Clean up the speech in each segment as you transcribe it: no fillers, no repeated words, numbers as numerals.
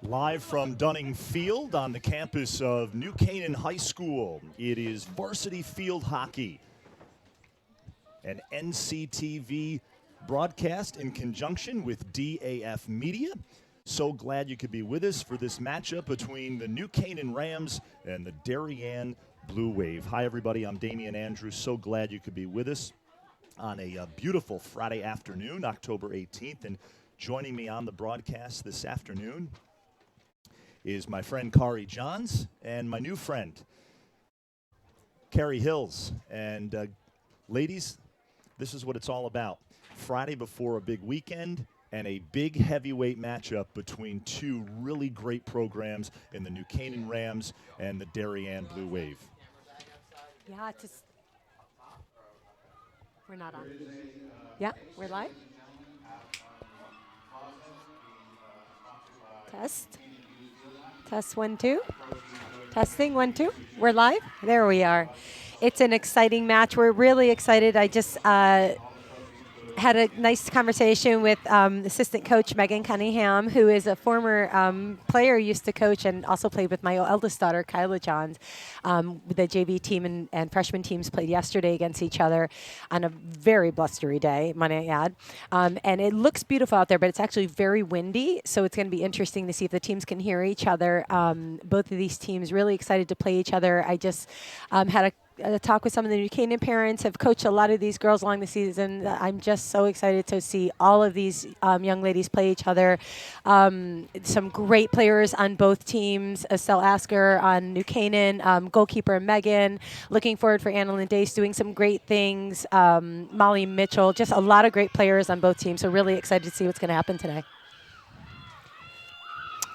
Live from Dunning Field on the campus of New Canaan High School, it is varsity field hockey. An NCTV broadcast in conjunction with DAF Media. So glad you could be with us for this matchup between the New Canaan Rams and the Darien Blue Wave. Hi, everybody. I'm Damian Andrews. So glad you could be with us on a beautiful Friday afternoon, October 18th. And joining me on the broadcast this afternoon is my friend Kari Johns and my new friend, Carrie Hills. And ladies, this is what it's all about. Friday before a big weekend and a big heavyweight matchup between two really great programs in the New Canaan Rams and the Darien Blue Wave. Yeah, we're not on. Yeah, we're live. Test 1 2. Testing 1 2. We're live. There we are. It's an exciting match. We're really excited. I just had a nice conversation with assistant coach Megan Cunningham, who is a former player, used to coach and also played with my eldest daughter, Kyla Johns. The JV team and freshman teams played yesterday against each other on a very blustery day, might I add. And it looks beautiful out there, but it's actually very windy, so it's going to be interesting to see if the teams can hear each other. Both of these teams really excited to play each other. I just had a talk with some of the New Canaan parents, have coached a lot of these girls along the season. I'm just so excited to see all of these young ladies play each other. Some great players on both teams. Estelle Asker on New Canaan, goalkeeper Megan. Looking forward for Annalyn Dace doing some great things. Molly Mitchell, just a lot of great players on both teams. So really excited to see what's going to happen today.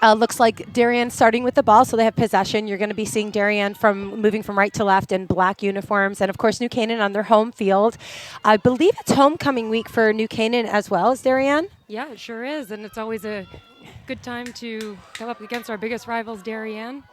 Looks like Darien starting with the ball, so they have possession. You're going to be seeing Darien moving from right to left in black uniforms. And, of course, New Canaan on their home field. I believe it's homecoming week for New Canaan as well as Darien. Yeah, it sure is. And it's always a good time to go up against our biggest rivals, Darien.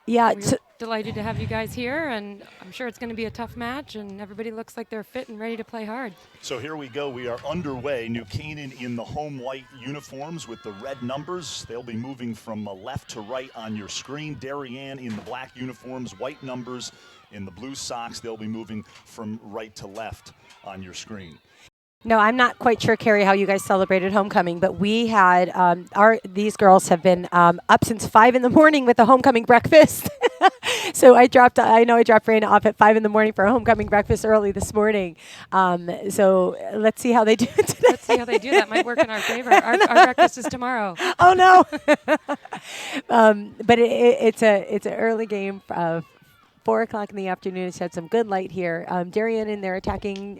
Yeah. We're delighted to have you guys here, and I'm sure it's going to be a tough match, and everybody looks like they're fit and ready to play hard. So here we go. We are underway. New Canaan in the home white uniforms with the red numbers. They'll be moving from left to right on your screen. Darien in the black uniforms, white numbers in the blue socks. They'll be moving from right to left on your screen. No, I'm not quite sure, Carrie, how you guys celebrated homecoming, but we had these girls have been up since 5 in the morning with the homecoming breakfast. So I dropped Raina off at 5 in the morning for a homecoming breakfast early this morning. So let's see how they do today. Let's see how they do. That might work in our favor. Our breakfast is tomorrow. Oh no! But it's an early game. 4 o'clock in the afternoon. It's had some good light here. Darien in their attacking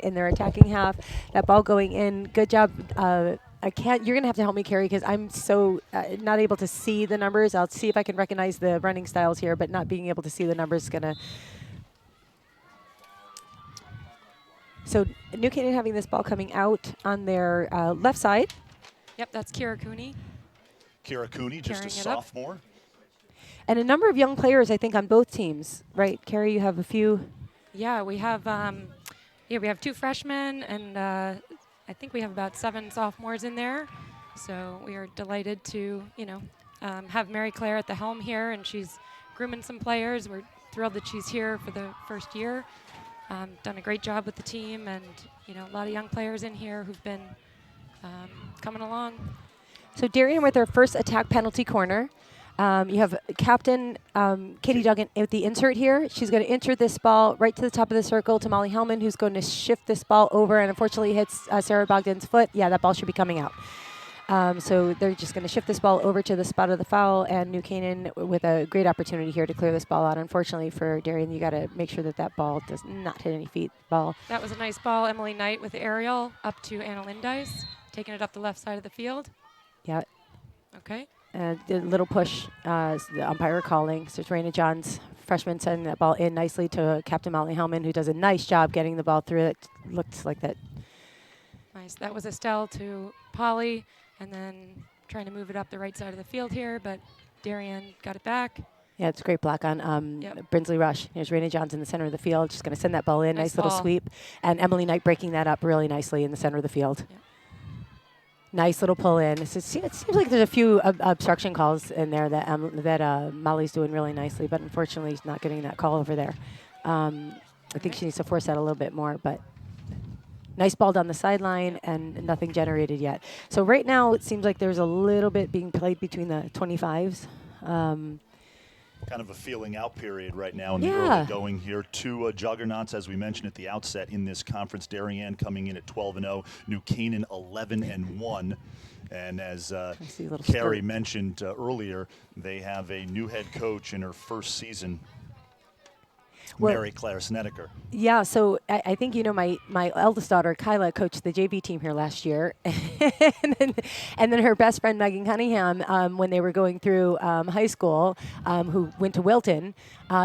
half. That ball going in. Good job. You're gonna have to help me, Carrie, because I'm so not able to see the numbers. I'll see if I can recognize the running styles here, but not being able to see the numbers is gonna. So New Canaan having this ball coming out on their left side. Yep, that's Kira Cooney. Kira Cooney, just a sophomore. And a number of young players, I think, on both teams, right? Carrie, you have a few. Yeah, we have 2 freshmen, and I think we have about 7 sophomores in there. So we are delighted to, have Mary Claire at the helm here, and she's grooming some players. We're thrilled that she's here for the first year. Done a great job with the team, and a lot of young players in here who've been coming along. So Darien with their first attack penalty corner. You have Captain Katie Duggan with the insert here. She's going to insert this ball right to the top of the circle to Molly Hellman, who's going to shift this ball over and unfortunately hits Sarah Bogdan's foot. Yeah, that ball should be coming out. So they're just going to shift this ball over to the spot of the foul, and New Canaan with a great opportunity here to clear this ball out. Unfortunately for Darien, you got to make sure that ball does not hit any feet. That was a nice ball. Emily Knight with the aerial up to Annalyn Dace, taking it up the left side of the field. Yeah. Okay. The little push, the umpire calling. So it's Raina Johns, freshman, sending that ball in nicely to Captain Molly Hellman, who does a nice job getting the ball through. It looks like that. Nice. That was Estelle to Polly, and then trying to move it up the right side of the field here, but Darien got it back. Yeah, it's a great block on Brinsley Rush. Here's Raina Johns in the center of the field. Just going to send that ball in. Nice little sweep. And Emily Knight breaking that up really nicely in the center of the field. Nice little pull in. It seems like there's a few obstruction calls in there that Molly's doing really nicely, but unfortunately she's not getting that call over there. I think she needs to force that a little bit more, but nice ball down the sideline and nothing generated yet. So right now it seems like there's a little bit being played between the 25s. Kind of a feeling out period right now in the Yeah. early going here. Two juggernauts, as we mentioned at the outset in this conference. Darien coming in at 12-0, New Canaan 11-1. And as see a little Carrie skirt. mentioned earlier, they have a new head coach in her first season, Well- Mary Claire Snedeker. Yeah, so I think, my eldest daughter, Kyla, coached the JV team here last year. and then her best friend, Megan Cunningham, when they were going through high school, who went to Wilton,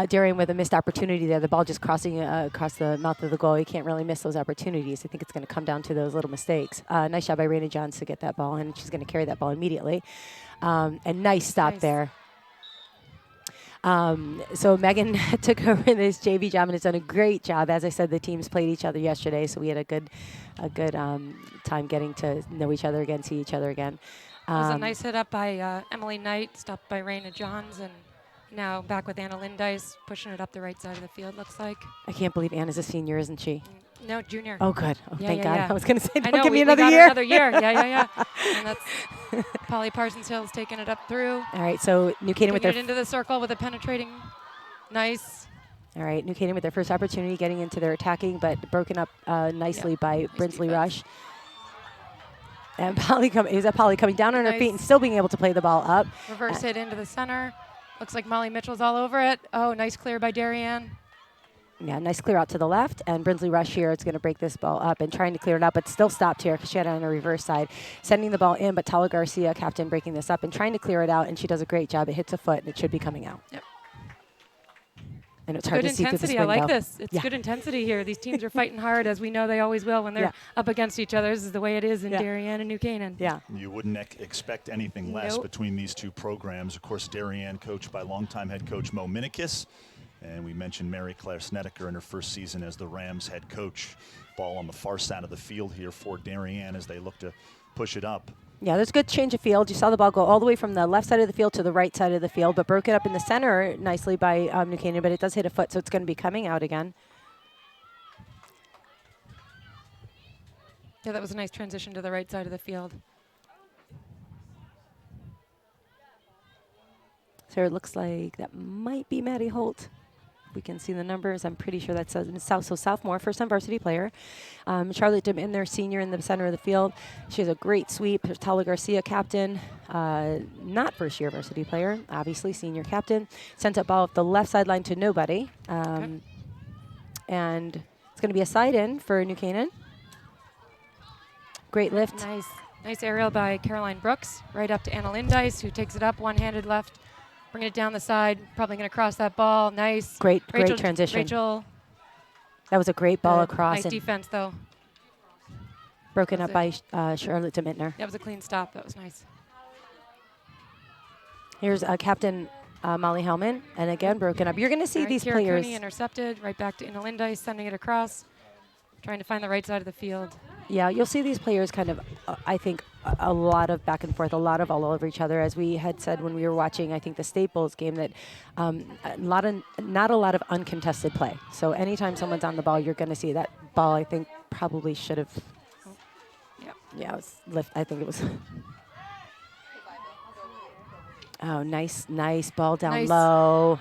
Darien with a missed opportunity there. The ball just crossing across the mouth of the goal. You can't really miss those opportunities. I think it's going to come down to those little mistakes. Nice job by Raina Johns to get that ball, and she's going to carry that ball immediately. And nice stop there. So Megan took over this JV job and has done a great job. As I said, the teams played each other yesterday, so we had a good time getting to know each other again, see each other again. It was a nice hit up by Emily Knight, stopped by Raina Johns, and now back with Anna Lindice, pushing it up the right side of the field, looks like. I can't believe Anna's a senior, isn't she? No, junior. Oh, good. Oh, Yeah, thank yeah, God. yeah. I was going to say, I don't know, give me we another got her year. another year. Yeah. And that's Polly Parsons Hill's taking it up through. All right, so New Canaan with Taking their it into the circle with a penetrating, nice. All right, New Canaan with their first opportunity, getting into their attacking, but broken up nicely by nice Brinsley defense. Rush. And Polly coming down on her Nice. feet and still being able to play the ball up. Reverse hit into the center. Looks like Molly Mitchell's all over it. Oh, nice clear by Darien. Yeah, nice clear out to the left, and Brinsley Rush here is going to break this ball up and trying to clear it up, but still stopped here because she had it on the reverse side. Sending the ball in, but Tala Garcia, captain, breaking this up and trying to clear it out, and she does a great job. It hits a foot, and it should be coming out. Yep. And it's hard Good to see through this intensity. I window. like this. It's Yeah. good intensity here. These teams are fighting hard, as we know they always will when they're Yeah. up against each other. This is the way it is in Yeah. Darien and New Canaan. Yeah. You wouldn't expect anything less Nope. between these two programs. Of course, Darien coached by longtime head coach Mo Minikis. And we mentioned Mary Claire Snedeker in her first season as the Rams head coach. Ball on the far side of the field here for Darien as they look to push it up. Yeah, there's a good change of field. You saw the ball go all the way from the left side of the field to the right side of the field, but broke it up in the center nicely by New Canaan, but it does hit a foot, so it's going to be coming out again. Yeah, that was a nice transition to the right side of the field. So it looks like that might be Maddie Holt. We can see the numbers. I'm pretty sure that's sophomore, first-time varsity player. Charlotte Diminer, senior in the center of the field. She has a great sweep. There's Tala Garcia, captain, not first-year varsity player, obviously senior captain. Sent up ball off the left sideline to nobody. And it's going to be a side-in for New Canaan. Great lift. Nice aerial by Caroline Brooks, right up to Anna Lindice, who takes it up one-handed left, bringing it down the side, probably going to cross that ball. Nice. Great transition. Rachel. That was a great ball across. Nice and defense, though. broken up by Charlotte Diminer. That was a clean stop. That was nice. Here's Captain Molly Hellman, and again broken up. You're going to see All right, these Kira players. Cooney intercepted, right back to Anna Lindice, sending it across, trying to find the right side of the field. Yeah, you'll see these players kind of, I think, a lot of back and forth, a lot of all over each other. As we had said when we were watching, I think, the Staples game, that not a lot of uncontested play. So anytime someone's on the ball, you're going to see that ball, I think, probably should have. Yeah, it was lift. I think it was. Oh, nice ball down Nice. low.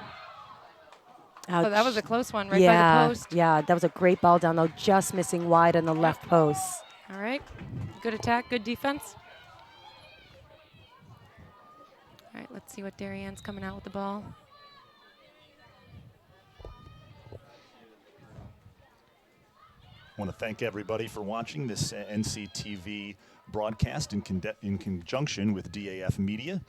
Oh, that was a close one, right yeah, by the post. Yeah, that was a great ball down low, just missing wide on the left post. All right. Good attack, good defense. All right, let's see what Darienne's coming out with the ball. I want to thank everybody for watching this NCTV broadcast in conjunction with DAF Media.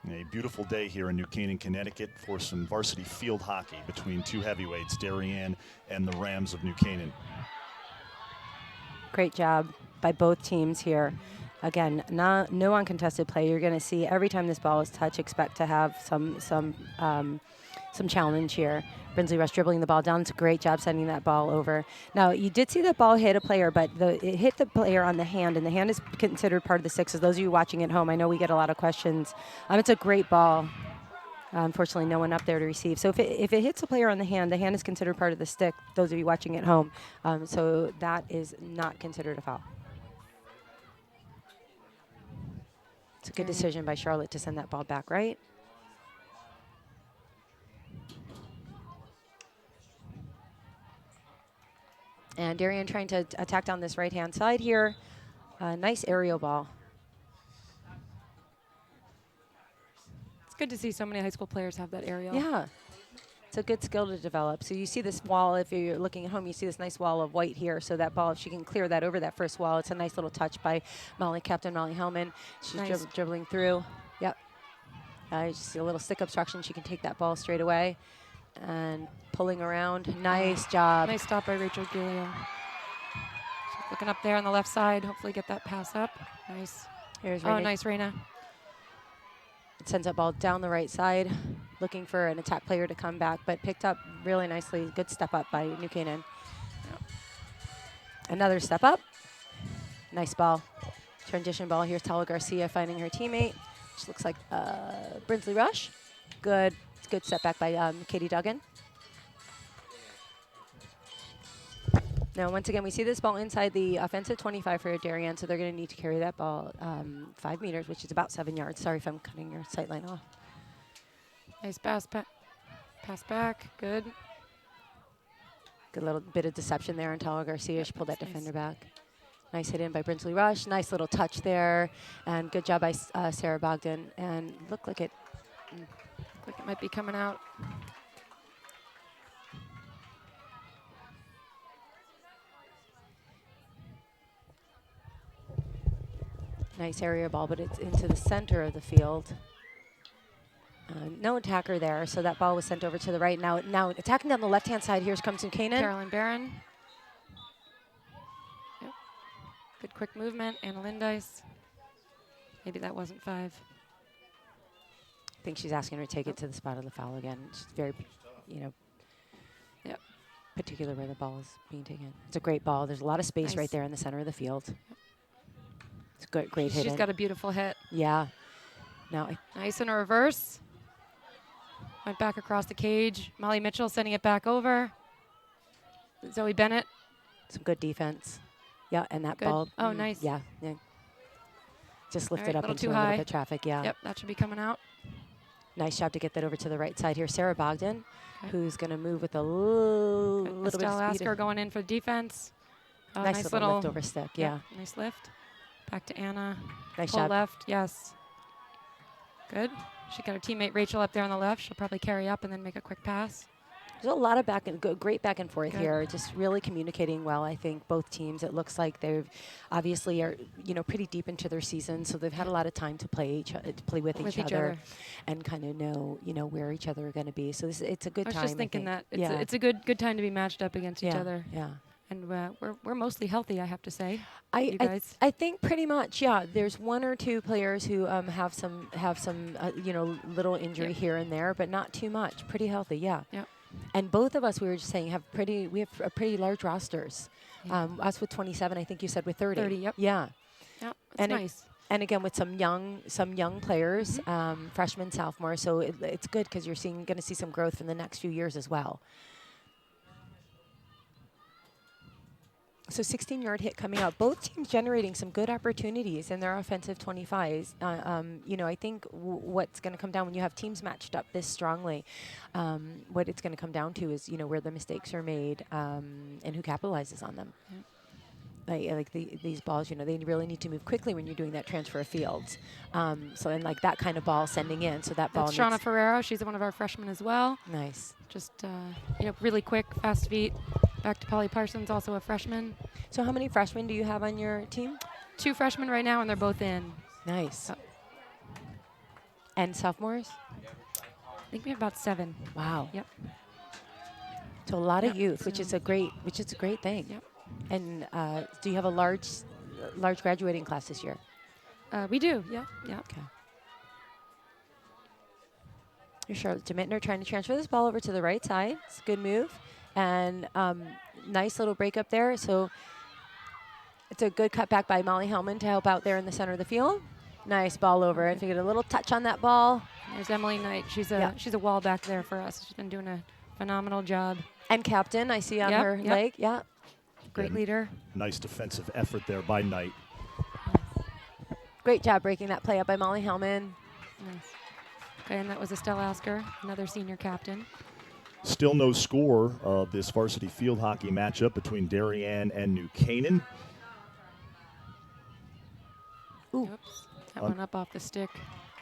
A beautiful day here in New Canaan, Connecticut for some varsity field hockey between two heavyweights, Darien and the Rams of New Canaan. Great job by both teams here. Again, no uncontested play. You're going to see every time this ball is touched, expect to have some some challenge here. Brinsley Rush dribbling the ball down. It's a great job sending that ball over. Now, you did see that ball hit a player, but it hit the player on the hand, and the hand is considered part of the sixes. Those of you watching at home, I know we get a lot of questions. It's a great ball. Unfortunately, no one up there to receive. So if it hits a player on the hand is considered part of the stick, those of you watching at home. So that is not considered a foul. It's a good decision by Charlotte to send that ball back, right? And Darien trying to attack down this right-hand side here. Nice aerial ball. It's good to see so many high school players have that aerial. Yeah. It's a good skill to develop. So you see this wall, if you're looking at home, you see this nice wall of white here. So that ball, if she can clear that over that first wall, it's a nice little touch by Captain Molly Hellman. She's Nice. dribbling through. Yep. You see a little stick obstruction. She can take that ball straight away. And pulling around. Nice job. Nice stop by Rachel Giglio. She's looking up there on the left side. Hopefully get that pass up. Nice. Here's Oh, Raina. nice, Raina. It sends that ball down the right side, looking for an attack player to come back, but picked up really nicely. Good step up by New Canaan. Another step up. Nice ball. Transition ball. Here's Tala Garcia finding her teammate, which looks like Brinsley Rush. Good step back by Katie Duggan. Now, once again, we see this ball inside the offensive 25 for Darien, so they're going to need to carry that ball 5 meters, which is about 7 yards. Sorry if I'm cutting your sight line off. Nice pass back. Good. Good little bit of deception there on Tala Garcia. She pulled that that's defender back. Nice hit in by Brinsley Rush. Nice little touch there. And good job by Sarah Bogdan. And looked like it Might be coming out. nice area ball, but it's into the center of the field. No attacker there, so that ball was sent over to the right. Now attacking down the left-hand side, here comes in Canaan. Carolyn Barron. Yep. Good quick movement. Anna Lindice. Maybe that wasn't 5. I think she's asking her to take it to the spot of the foul again. She's very, Yep. particular where the ball is being taken. It's a great ball. There's a lot of space Nice. right there in the center of the field. It's a great hit. She's got a beautiful hit. Yeah. Now, Nice in a reverse. Went back across the cage. Molly Mitchell sending it back over. Zoe Bennett. some good defense. Yeah, and that Good. ball. Oh, nice. Yeah. Just All lifted right, up little into too a little high. bit of traffic. Yeah. Yep, that should be coming out. Nice job to get that over to the right side here. Sarah Bogdan, Okay. who's going to move with a little bit of Estelle speed. Asker going in for defense. Oh, Nice little lift over stick. Yeah. Nice lift. Back to Anna. Nice Pull job. left. Yes. Good. She got her teammate Rachel up there on the left. She'll probably carry up and then make a quick pass. There's a lot of great back and forth Good. here. Just really communicating well. I think both teams. It looks like they've obviously are pretty deep into their season, so they've had a lot of time to play with each other, and kind of know where each other are going to be. So it's a good I was time. just thinking that yeah. it's a good time to be matched up against each other. Yeah. And we're mostly healthy, I have to say. I You guys. I think pretty much, yeah. There's one or two players who have some little injury Yep. here and there, but not too much. Pretty healthy, yeah. Yep. And both of us, we were just saying, we have pretty large rosters. Yeah. Us with 27, I think you said with 30. 30, yep. Yeah. Yeah, that's And nice. And again, with some young players, freshmen, sophomores. So it's good because you're going to see some growth in the next few years as well. So 16-yard hit coming out. Both teams generating some good opportunities in their offensive 25s. I think what's going to come down when you have teams matched up this strongly, what it's going to come down to is, where the mistakes are made and who capitalizes on them. Yep. These balls, they really need to move quickly when you're doing that transfer of fields. That kind of ball sending in. So that ball. That's Shauna Ferrero. She's one of our freshmen as well. Nice. Just, really quick, fast feet. Back to Polly Parsons, also a freshman. So how many freshmen do you have on your team? 2 freshmen right now, and they're both in. Nice. And sophomores? I think we have about 7. Wow. Yep. So a lot of Yep, youth, which is so- a great thing. Yep. And do you have a large graduating class this year? We do. Yeah. Yeah. Okay. Here's Charlotte Demitner trying to transfer this ball over to the right side. It's a good move. And nice little break up there. So it's a good cutback by Molly Hellman to help out there in the center of the field. Nice ball over. If you get a little touch on that ball. There's Emily Knight. She's a wall back there for us. She's been doing a phenomenal job. And captain, I see on her leg. Yeah. Great leader. Nice defensive effort there by Knight. Great job breaking that play up by Molly Hellman. Nice. Okay, and that was Estelle Asker, another senior captain. Still no score of this varsity field hockey matchup between Darien and New Canaan. Ooh. Oops, that went up off the stick.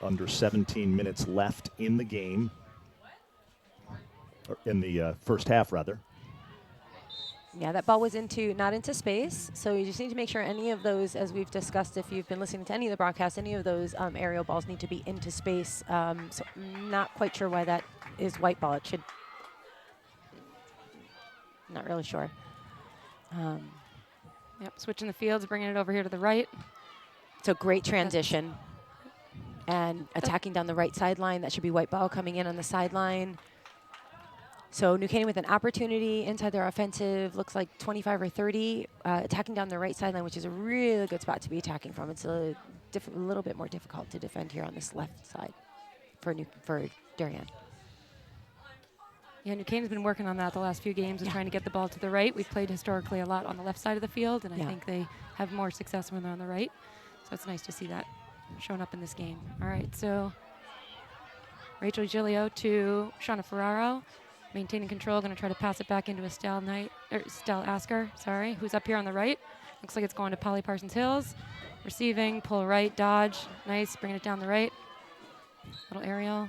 Under 17 minutes left in the game, or in the first half, rather. Yeah, that ball was not into space. So you just need to make sure any of those, as we've discussed, if you've been listening to any of the broadcasts, any of those aerial balls need to be into space. So I'm not quite sure why that is white ball. It should. Not really sure. Yep, switching the fields, bringing it over here to the right. So great transition. And attacking down the right sideline. That should be white ball coming in on the sideline. So New Canaan with an opportunity inside their offensive, looks like 25 or 30, attacking down the right sideline, which is a really good spot to be attacking from. It's a little bit more difficult to defend here on this left side for Darien. Yeah, New Canaan's been working on that the last few games and trying to get the ball to the right. We've played historically a lot on the left side of the field, and I think they have more success when they're on the right. So it's nice to see that showing up in this game. All right, so Rachel Giglio to Shauna Ferraro. Maintaining control, going to try to pass it back into Estelle Asker, who's up here on the right. Looks like it's going to Polly Parsons Hills. Receiving, pull right, dodge. Nice, bringing it down the right. Little aerial.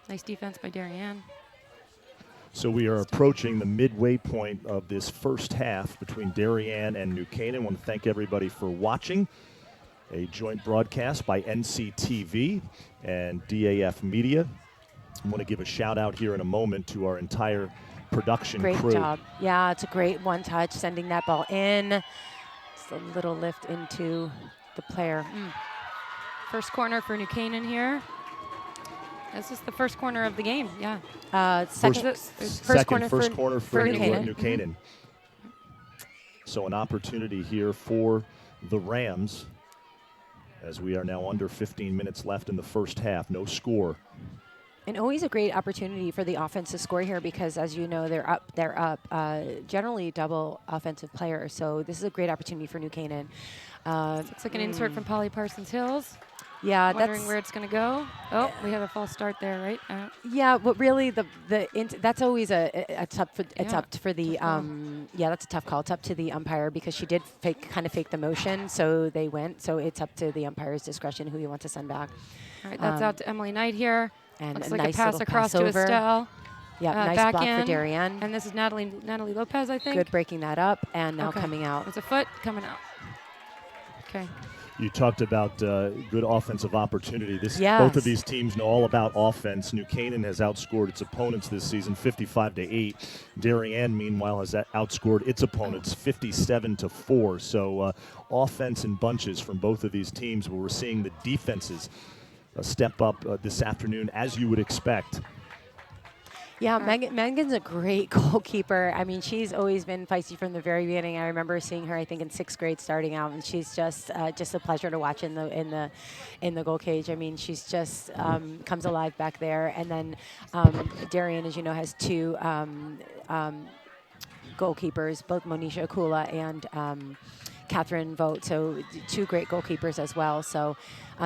Nice defense by Darien. So we are approaching the midway point of this first half between Darien and New Canaan. I want to thank everybody for watching. A joint broadcast by NCTV and DAF Media. I want to give a shout out here in a moment to our entire production crew. Great job. Yeah, it's a great one touch, sending that ball in. Just a little lift into the player. First corner for New Canaan here. This is the first corner of the game, yeah. First corner for New Canaan. Canaan. So an opportunity here for the Rams as we are now under 15 minutes left in the first half. No score. And always a great opportunity for the offense to score here because, as you know, they're up. Generally double offensive players, so this is a great opportunity for New Canaan. Looks like an insert from Polly Parsons Hills. Yeah, wondering where it's going to go. Oh, we have a false start there, right? Yeah, but really, that's always it's up for the that's a tough call. It's up to the umpire because she did kind of fake the motion, so they went. So it's up to the umpire's discretion who you want to send back. All right, that's out to Emily Knight here. And looks a like nice a pass across to over. Estelle. Yeah, nice back block in. for Darien. And this is Natalie Lopez, I think. Good breaking that up and now coming out. It's a foot coming out. Okay. You talked about good offensive opportunity. Yes. Both of these teams know all about offense. New Canaan has outscored its opponents this season 55-8. Darien, meanwhile, has outscored its opponents 57-4. So offense in bunches from both of these teams, but we're seeing the defenses step up this afternoon, as you would expect. Yeah, Megan's a great goalkeeper. I mean, she's always been feisty from the very beginning. I remember seeing her, I think, in 6th grade starting out, and she's just a pleasure to watch in the goal cage. I mean, she's just comes alive back there. And then Darien, as you know, has two goalkeepers, both Monisha Akula and Catherine Vogt, so two great goalkeepers as well. So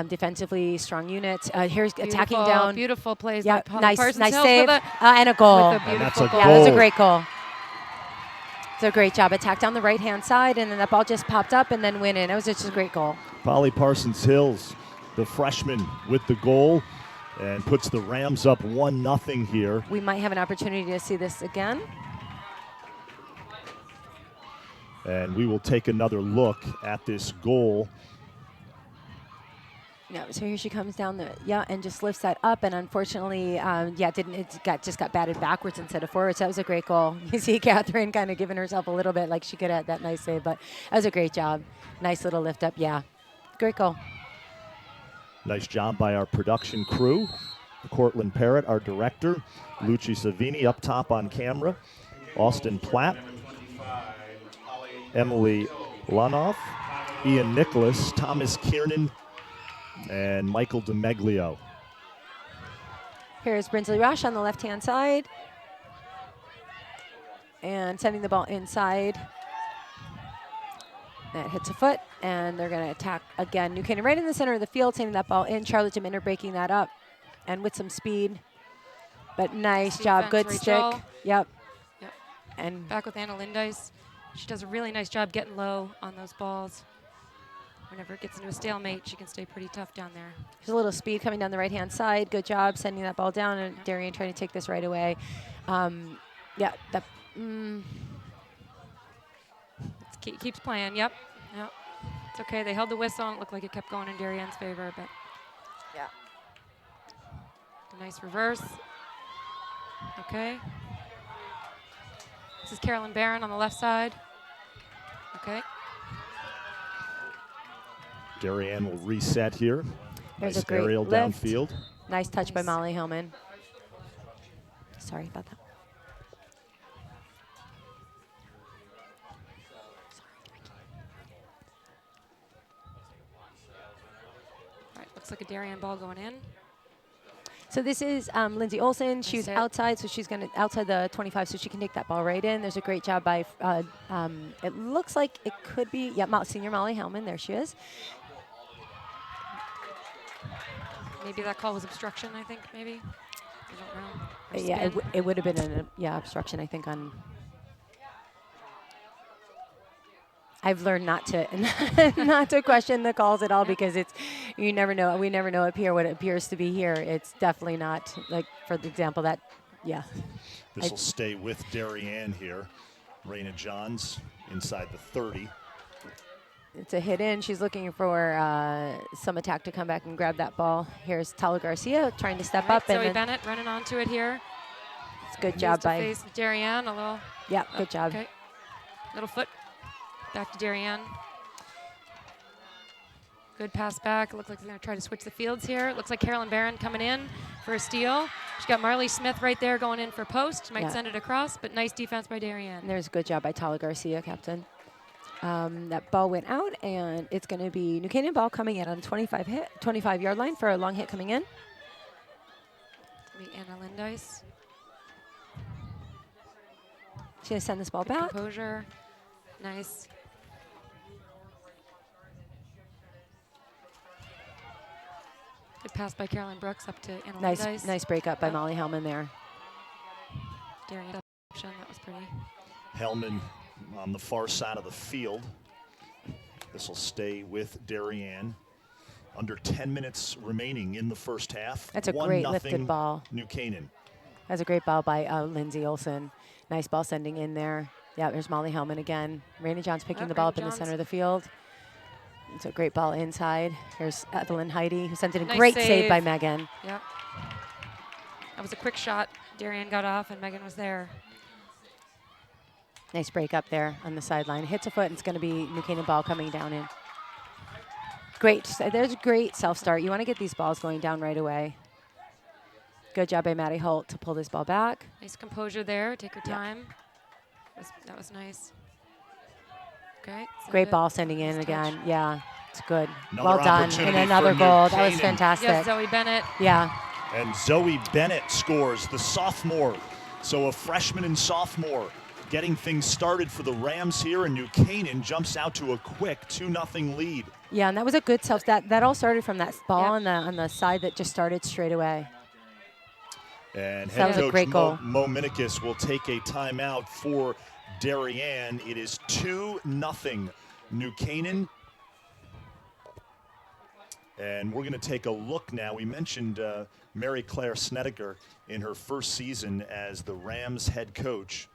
defensively, strong units. Here's attacking down. Beautiful plays. Yeah, by nice Hills save, and a goal. With a beautiful goal. Yeah, that's a great goal. It's a great job. Attack down the right-hand side, and then that ball just popped up and then went in. It was just a great goal. Polly Parsons Hills, the freshman, with the goal and puts the Rams up 1-0 here. We might have an opportunity to see this again. And we will take another look at this goal. No, so here she comes down and just lifts that up, and unfortunately, just got batted backwards instead of forwards. That was a great goal. You see Catherine kind of giving herself a little bit like she could have that nice save, but that was a great job. Nice little lift up, yeah. Great goal. Nice job by our production crew. Cortland Parrott, our director. Lucci Savini up top on camera. Austin Platt. Emily Lunoff. Ian Nicholas. Thomas Kiernan. And Michael DeMeglio. Here's Brinsley Rush on the left-hand side. And sending the ball inside. That hits a foot, and they're going to attack again. New Canaan right in the center of the field, sending that ball in. Charlotte Deminter breaking that up, and with some speed. But nice job, good Rachel. stick. Yep. Yep. And Back with Anna Lindice. She does a really nice job getting low on those balls. Whenever it gets into a stalemate, she can stay pretty tough down there. there's a little speed coming down the right-hand side. Good job sending that ball down, and Darien trying to take this right away. Yeah, that. Keeps playing. Yep. It's okay. They held the whistle, and it looked like it kept going in Darien's favor, but Yeah. a nice reverse. Okay. This is Carolyn Barron on the left side. Okay. Darien will reset here. There's Nice a great aerial lift. downfield. Nice touch by Nice. Molly Hillman. Sorry about that. All right. Looks like a Darien ball going in. So this is Lindsay Olson. She was hit. outside, so she's going to outside the 25, so she can take that ball right in. There's a great job by. It looks like it could be senior Molly Hellman. There she is. Maybe that call was obstruction, I think, maybe. I don't know. Or Yeah, spin. it would have been an obstruction, I think. On. I've learned not to question the calls at all because you never know. We never know up here what it appears to be here. It's definitely not like, for example, that. Yeah. This will stay with Darien here. Raina Johns inside the 30. It's a hit in. She's looking for some attack to come back and grab that ball. Here's Tala Garcia trying to step up. Zoe And Bennett running onto it here. it's a good job by. Face Darien, a little. Yeah, good job. Okay. Little foot. Back to Darien. Good pass back. It looks like they're going to try to switch the fields here. It looks like Carolyn Barron coming in for a steal. She's got Marley Smith right there going in for post. Might send it across, but nice defense by Darien. And there's a good job by Tala Garcia, captain. That ball went out, and it's going to be New Canaan ball coming in on 25-yard line for a long hit coming in. Anna Lindice. She's going to send this ball Good back. composure. Nice. Good pass by Carolyn Brooks up to Anna Lindice. Nice break up by Molly Hellman there. Darien option, that was pretty. Hellman on the far side of the field. This will stay with Darien. Under 10 minutes remaining in the first half. That's a great 1-0 lifted ball. New Canaan. That's a great ball by Lindsay Olson. Nice ball sending in there. Yeah, there's Molly Hellman again. Raina Johns picking the ball Raina up in the Johns. center of the field. It's a great ball inside. Here's Evelyn Heidi, who sent in a Nice great save by save. Megan. Yep. That was a quick shot. Darien got off, and Megan was there. Nice break up there on the sideline. Hits a foot, and it's going to be New Canaan ball coming down in. Great. There's a great self-start. You want to get these balls going down right away. Good job by Maddie Holt to pull this ball back. Nice composure there. Take her time. That was nice. Okay. send Great it. ball sending in Nice again. touch. Yeah, it's good. Another Well done. And opportunity another for New goal. That was Canaan. fantastic. Yes, Zoe Bennett. Yeah. And Zoe Bennett scores, the sophomore. So a freshman and sophomore getting things started for the Rams here, and New Canaan jumps out to a quick 2-0 lead. Yeah, and that was a good self. That all started from that ball Yep. on the side that just started straight away. And That head was a coach great goal. Mo Minikis will take a timeout for Darien. It is 2-0 New Canaan. And we're going to take a look now. We mentioned Mary Claire Snedeker in her first season as the Rams head coach.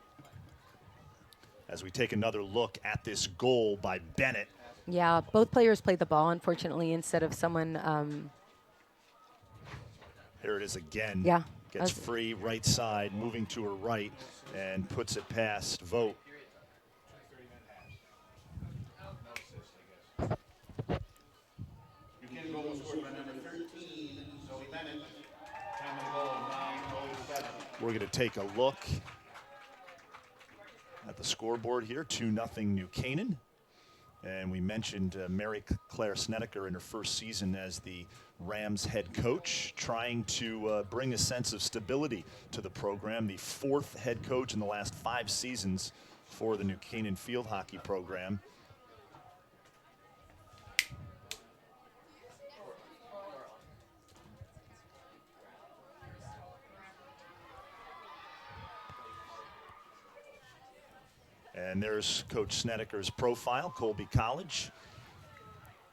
As we take another look at this goal by Bennett. Yeah, both players played the ball, unfortunately, instead of someone. Here it is again. Yeah. Gets free right side, moving to her right, and puts it past Vogt. We're going to take a look at the scoreboard here, 2-0 New Canaan. And we mentioned Mary Claire Snedeker in her first season as the Rams head coach, trying to bring a sense of stability to the program. The 4th head coach in the last 5 seasons for the New Canaan field hockey program. And there's Coach Snedeker's profile, Colby College.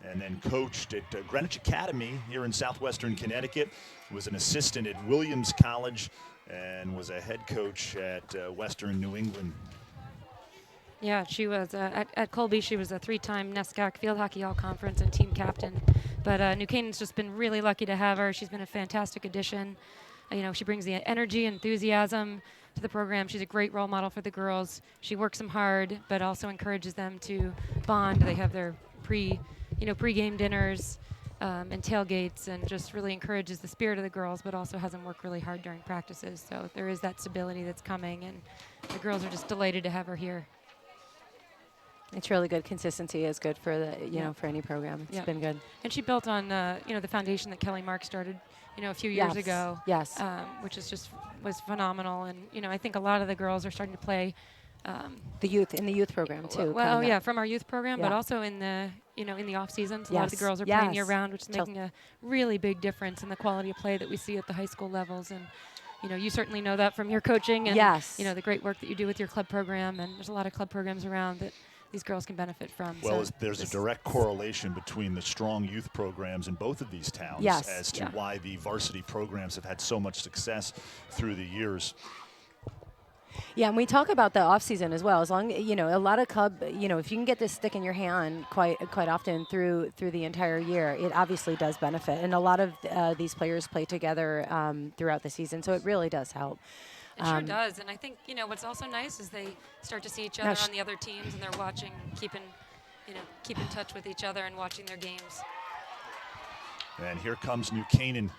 And then coached at Greenwich Academy here in southwestern Connecticut. Was an assistant at Williams College and was a head coach at Western New England. Yeah, she was at Colby. She was a 3-time NESCAC Field Hockey All-Conference and team captain. But New Canaan's just been really lucky to have her. She's been a fantastic addition. You know, she brings the energy, enthusiasm to the program. She's a great role model for the girls. She works them hard, but also encourages them to bond. They have their pre-game dinners and tailgates, and just really encourages the spirit of the girls, but also has them work really hard during practices. So there is that stability that's coming, and the girls are just delighted to have her here. It's really good. Consistency is good for the, you know, for any program. It's been good. And she built on, the foundation that Kelly Mark started, a few years ago. Yes. Which was phenomenal. And, I think a lot of the girls are starting to play. The youth program too. Well, from our youth program, but also in the, in the off seasons, a lot of the girls are playing year round, which is making a really big difference in the quality of play that we see at the high school levels. And, you certainly know that from your coaching and, the great work that you do with your club program. And there's a lot of club programs around that these girls can benefit from. Well, there's a direct correlation between the strong youth programs in both of these towns as to why the varsity programs have had so much success through the years. Yeah, and we talk about the off season as well. As long, a lot of club, if you can get this stick in your hand quite often through the entire year, it obviously does benefit. And a lot of these players play together throughout the season, so it really does help. It sure does, and I think what's also nice is they start to see each other on the other teams, and they're watching, keep in touch with each other and watching their games. And here comes New Canaan.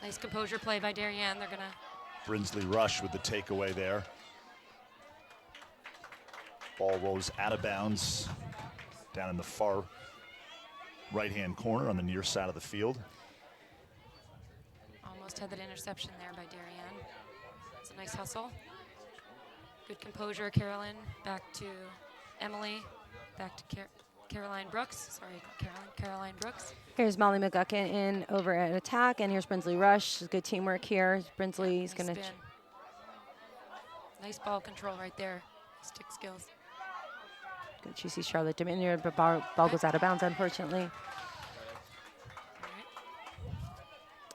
Nice composure play by Darien. They're gonna. Brinsley Rush with the takeaway there. Ball rolls out of bounds down in the far right-hand corner on the near side of the field. Almost had that interception there by Darien. It's a nice hustle. Good composure, Carolyn. Back to Emily. Back to Caroline Brooks. Sorry, Caroline Brooks. Here's Molly McGuckin in over at attack, and here's Brinsley Rush. Good teamwork here. Brinsley's going to. Nice ball control right there. Stick skills. Good. She sees Charlotte Dominion, but ball goes out of bounds, unfortunately.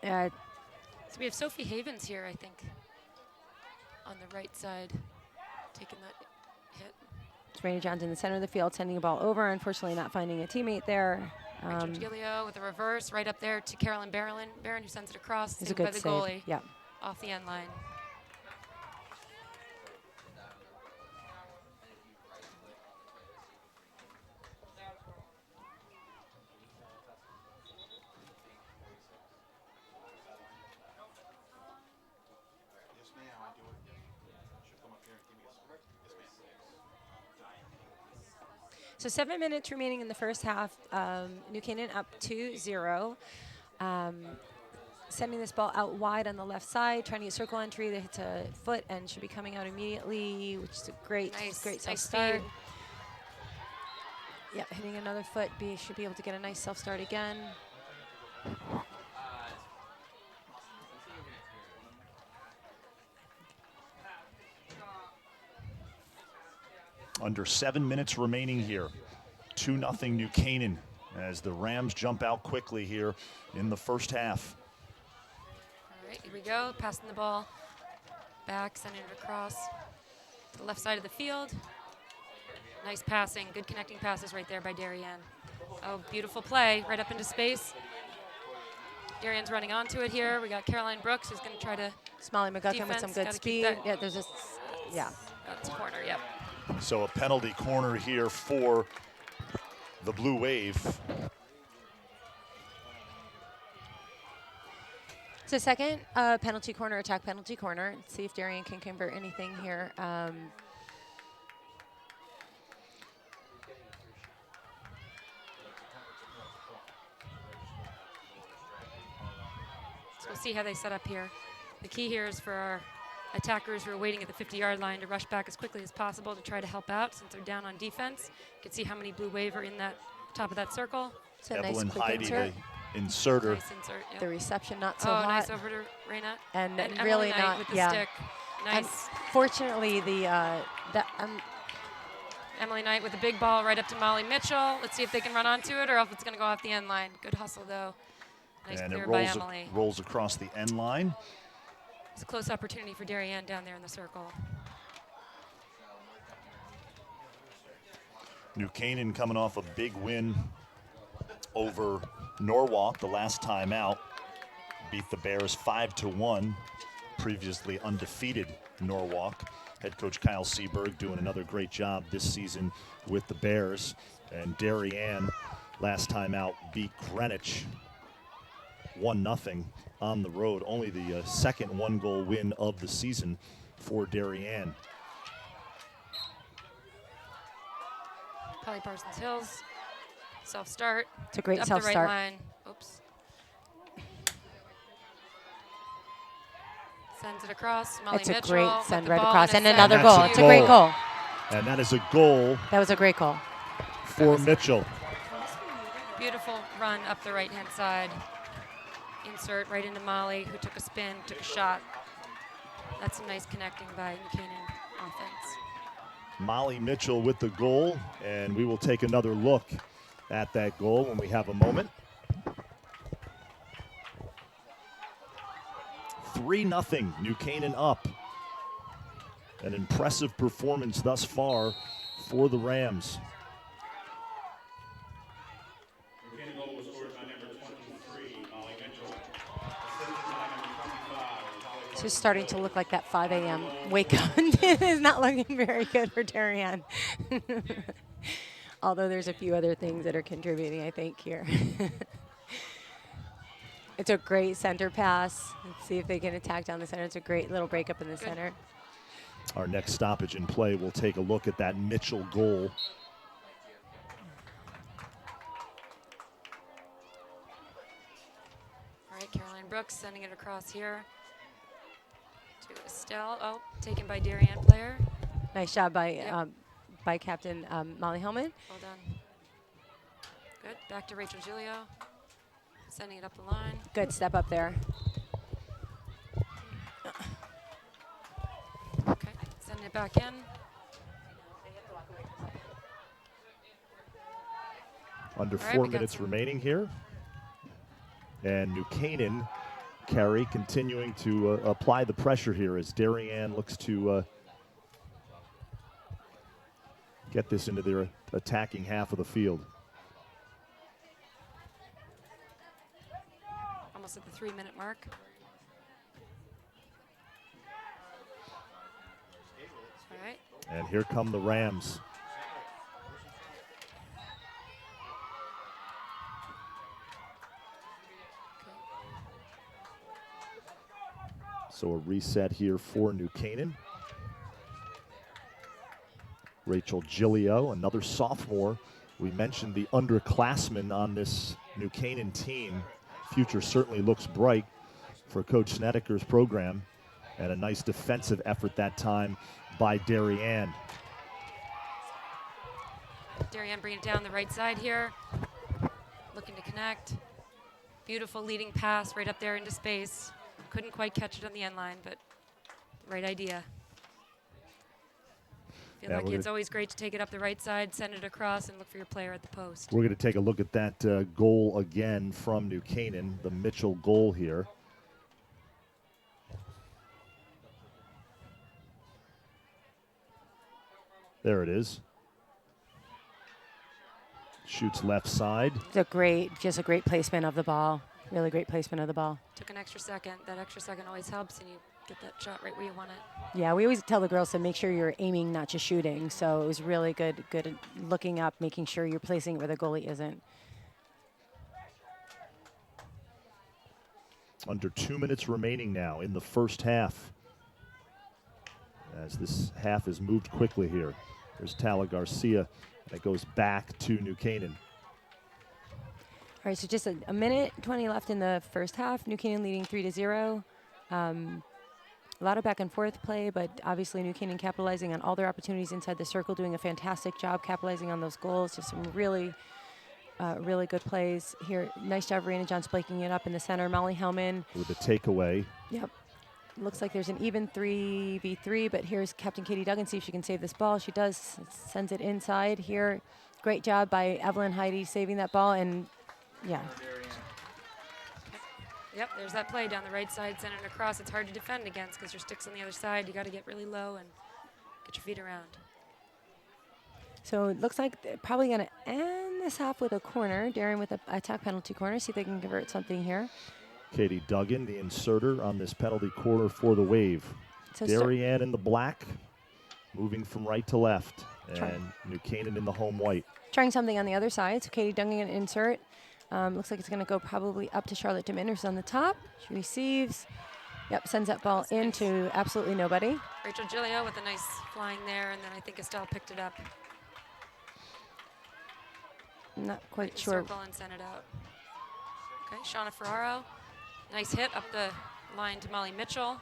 All right. So we have Sophie Havens here, I think, on the right side, taking that hit. It's Rainey Johns in the center of the field, sending the ball over. Unfortunately, not finding a teammate there. Rachel Giglio with a reverse right up there to Carolyn Barron, who sends it across. It's a good by the save. goalie. Yeah. Off the end line. So 7 minutes remaining in the first half. New Canaan up 2-0. Sending this ball out wide on the left side, trying to get circle entry. They hit a foot and should be coming out immediately, which is a great self-start. Yeah, hitting another foot. Should be able to get a nice self-start again. Under 7 minutes remaining here. 2-0 New Canaan as the Rams jump out quickly here in the first half. All right, here we go. Passing the ball back, sending it across to the left side of the field. Nice passing. Good connecting passes right there by Darien. Oh, beautiful play right up into space. Darien's running onto it here. We got Caroline Brooks who's going to try to. Smalley McGuckin with some good speed. Yeah, there's a. Yeah. That's corner, yep. So a penalty corner here for the Blue Wave. So second penalty corner, attack penalty corner. Let's see if Darien can convert anything here. So we'll see how they set up here. The key here is for our attackers who are waiting at the 50-yard line to rush back as quickly as possible to try to help out since they're down on defense. You can see how many blue wave are in that top of that circle. So Evelyn nice quick Heidi, insert. the inserter. Nice insert. Yep. The reception not so Oh, hot. nice over to Reyna. And Emily really Knight not, with the yeah. stick. Nice. And fortunately, Emily Knight with the big ball right up to Molly Mitchell. Let's see if they can run onto it or if it's going to go off the end line. Good hustle, though. Nice And clear it by rolls, Emily. rolls across the end line. It's a close opportunity for Darien down there in the circle. New Canaan coming off a big win over Norwalk the last time out. Beat the Bears 5-1. Previously undefeated Norwalk. Head coach Kyle Seberg doing another great job this season with the Bears. And Darien last time out beat Greenwich 1-0 on the road. Only the second one-goal win of the season for Darien. Polly Parsons Hills. Self-start. It's a great up self-start. the right line. Oops. Sends it across. Molly It's a Mitchell great with send the right ball across. And a another send. that's goal. a It's a great goal. goal. And that is a goal That was a great goal. for Mitchell. Beautiful run up the right-hand side. Insert right into Molly, who took a spin, took a shot. That's some nice connecting by New Canaan offense. Molly Mitchell with the goal, and we will take another look at that goal when we have a moment. 3-0, New Canaan up. An impressive performance thus far for the Rams. It's just starting to look like that 5 a.m. wake up is not looking very good for Darien. Although there's a few other things that are contributing, I think, here. It's a great center pass. Let's see if they can attack down the center. It's a great little break up in the center. Our next stoppage in play, we'll take a look at that Mitchell goal. All right, Caroline Brooks sending it across here to Estelle. Oh, taken by Darien player. Nice job by Yep. by Captain Molly Hellman. Well done. Good. Back to Rachel Giglio. Sending it up the line. Good step up there. Okay. Sending it back in. Under All right, 4 we got minutes some- remaining here. And New Canaan, Carey, continuing to apply the pressure here as Darien looks to get this into their attacking half of the field. Almost at the 3-minute mark. All right. And here come the Rams. So a reset here for New Canaan. Rachel Giglio, another sophomore. We mentioned the underclassmen on this New Canaan team. Future certainly looks bright for Coach Snedeker's program. And a nice defensive effort that time by Darien. Darien bringing it down the right side here. Looking to connect. Beautiful leading pass right up there into space. Couldn't quite catch it on the end line, but right idea. Feel Yeah, like we're it's always great to take it up the right side, send it across, and look for your player at the post. We're going to take a look at that goal again from New Canaan, the Mitchell goal here. There it is. Shoots left side. Just a great placement of the ball. Really great placement of the ball. Took an extra second. That extra second always helps, and you get that shot right where you want it. Yeah, we always tell the girls to make sure you're aiming, not just shooting. So it was really good at looking up, making sure you're placing it where the goalie isn't. Under 2 minutes remaining now in the first half, as this half has moved quickly here. There's Tala Garcia, and it goes back to New Canaan. All right, so just a minute 20 left in the first half. New Canaan leading 3-0. A lot of back and forth play, but obviously New Canaan capitalizing on all their opportunities inside the circle, doing a fantastic job capitalizing on those goals. Just some really good plays here. Nice job, Raina Johns breaking it up in the center. Molly Hellman With a takeaway. Yep. Looks like there's an even 3v3, but here's Captain Katie Duggan. See if she can save this ball. She does. Sends it inside here. Great job by Evelyn Heidi saving that ball, and yeah. Yep, there's that play down the right side, send it across. It's hard to defend against because your stick's on the other side. You got to get really low and get your feet around. So it looks like they're probably going to end this half with a corner. Darien with a attack penalty corner. See if they can convert something here. Katie Duggan, the inserter on this penalty corner for the Wave. So Darien in the black, moving from right to left, and New Canaan in the home white. Trying something on the other side. So Katie Duggan going to insert. Looks like it's going to go probably up to Charlotte Deminders on the top. She receives. Yep, sends that ball into absolutely nobody. Rachel Gilio with a nice flying there, and then I think Estelle picked it up. I'm not quite sure. Circle and sent it out. Okay, Shauna Ferraro. Nice hit up the line to Molly Mitchell.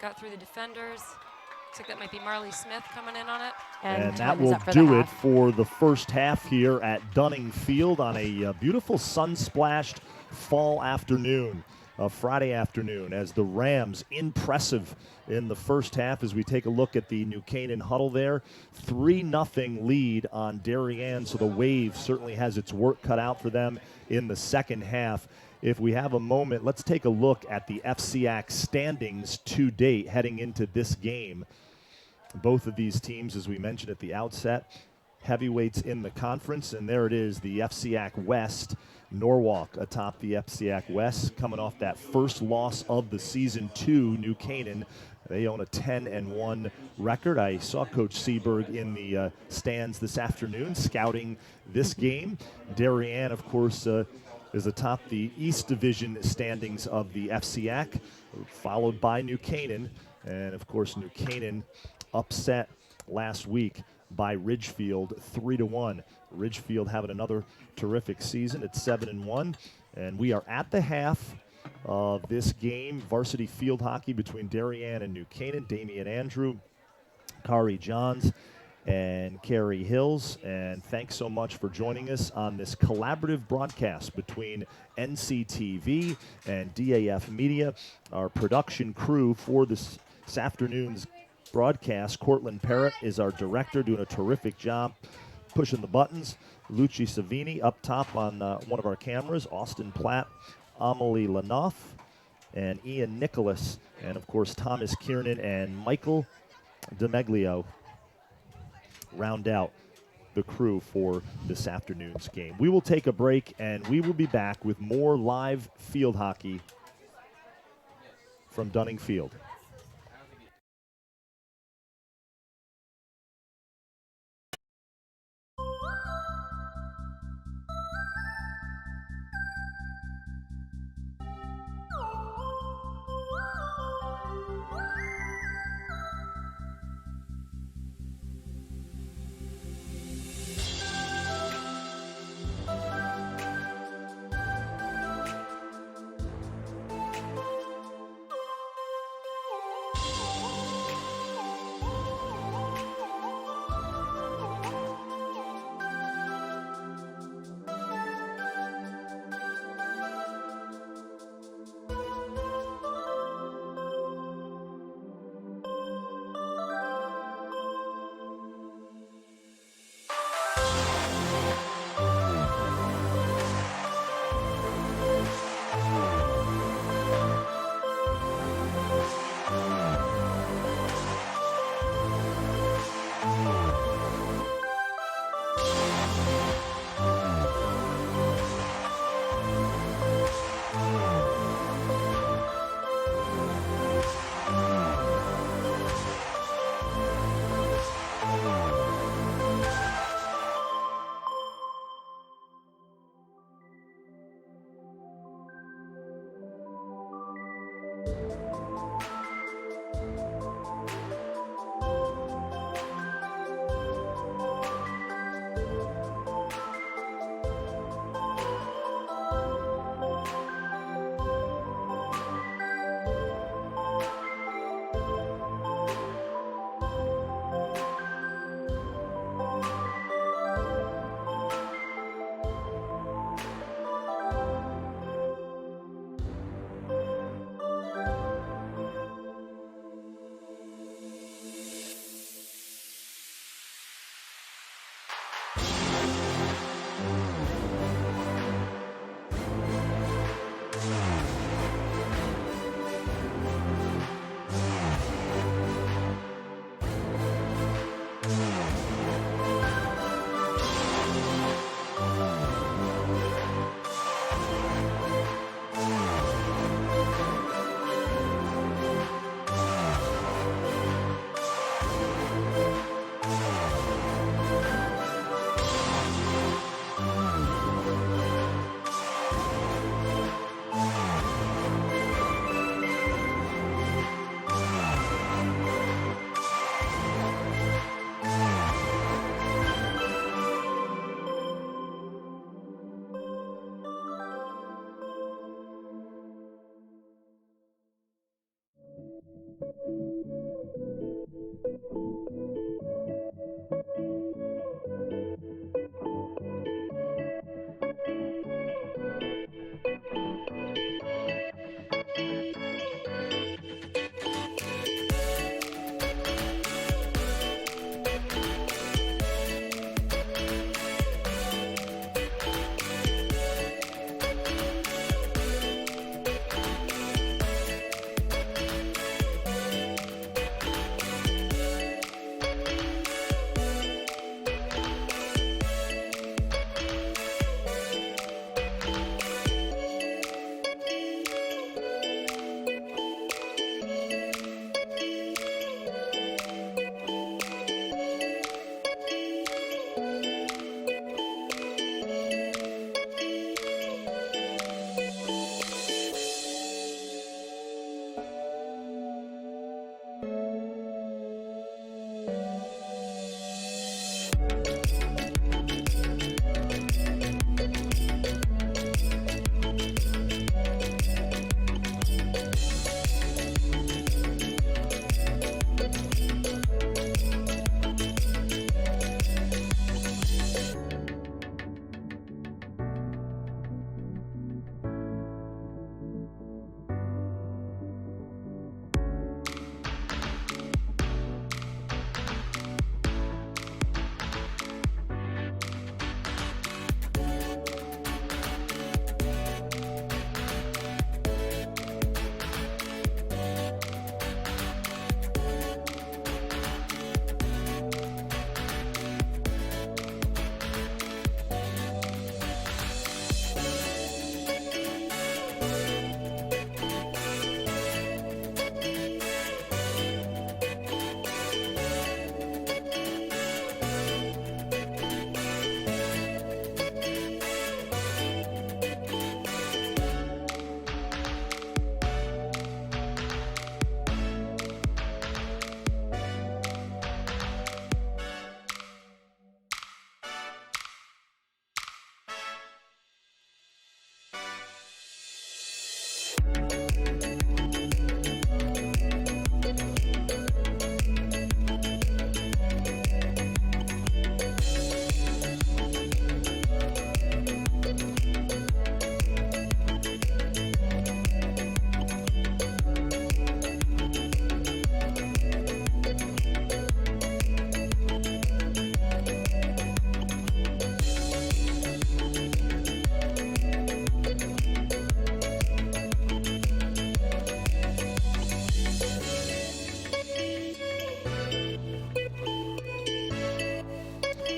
Got through the defenders. Looks like that might be Marley Smith coming in on it. And that will do it for the first half here at Dunning Field on a beautiful sun-splashed fall afternoon, Friday afternoon, as the Rams impressive in the first half. As we take a look at the New Canaan huddle there, 3-0 lead on Darien, so the Wave certainly has its work cut out for them in the second half. If we have a moment, let's take a look at the FCAC standings to date heading into this game. Both of these teams, as we mentioned at the outset, heavyweights in the conference, and there it is, the FCAC West. Norwalk atop the FCAC West, coming off that first loss of the season to New Canaan. They own a 10-1 record. I saw Coach Seberg in the stands this afternoon scouting this game. Darien, of course, is atop the East Division standings of the FCAC, followed by New Canaan. And, of course, New Canaan upset last week by Ridgefield 3-1. Ridgefield having another terrific season at 7-1. And we are at the half of this game, varsity field hockey between Darien and New Canaan. Damian Andrew, Kari Johns, and Carrie Hills. And thanks so much for joining us on this collaborative broadcast between NCTV and DAF Media. Our production crew for this afternoon's broadcast, Cortland Parrott is our director, doing a terrific job pushing the buttons. Lucci Savini up top on one of our cameras, Austin Platt, Amelie Lanoff, and Ian Nicholas, and of course Thomas Kiernan and Michael DeMeglio round out the crew for this afternoon's game. We will take a break, and we will be back with more live field hockey from Dunning Field.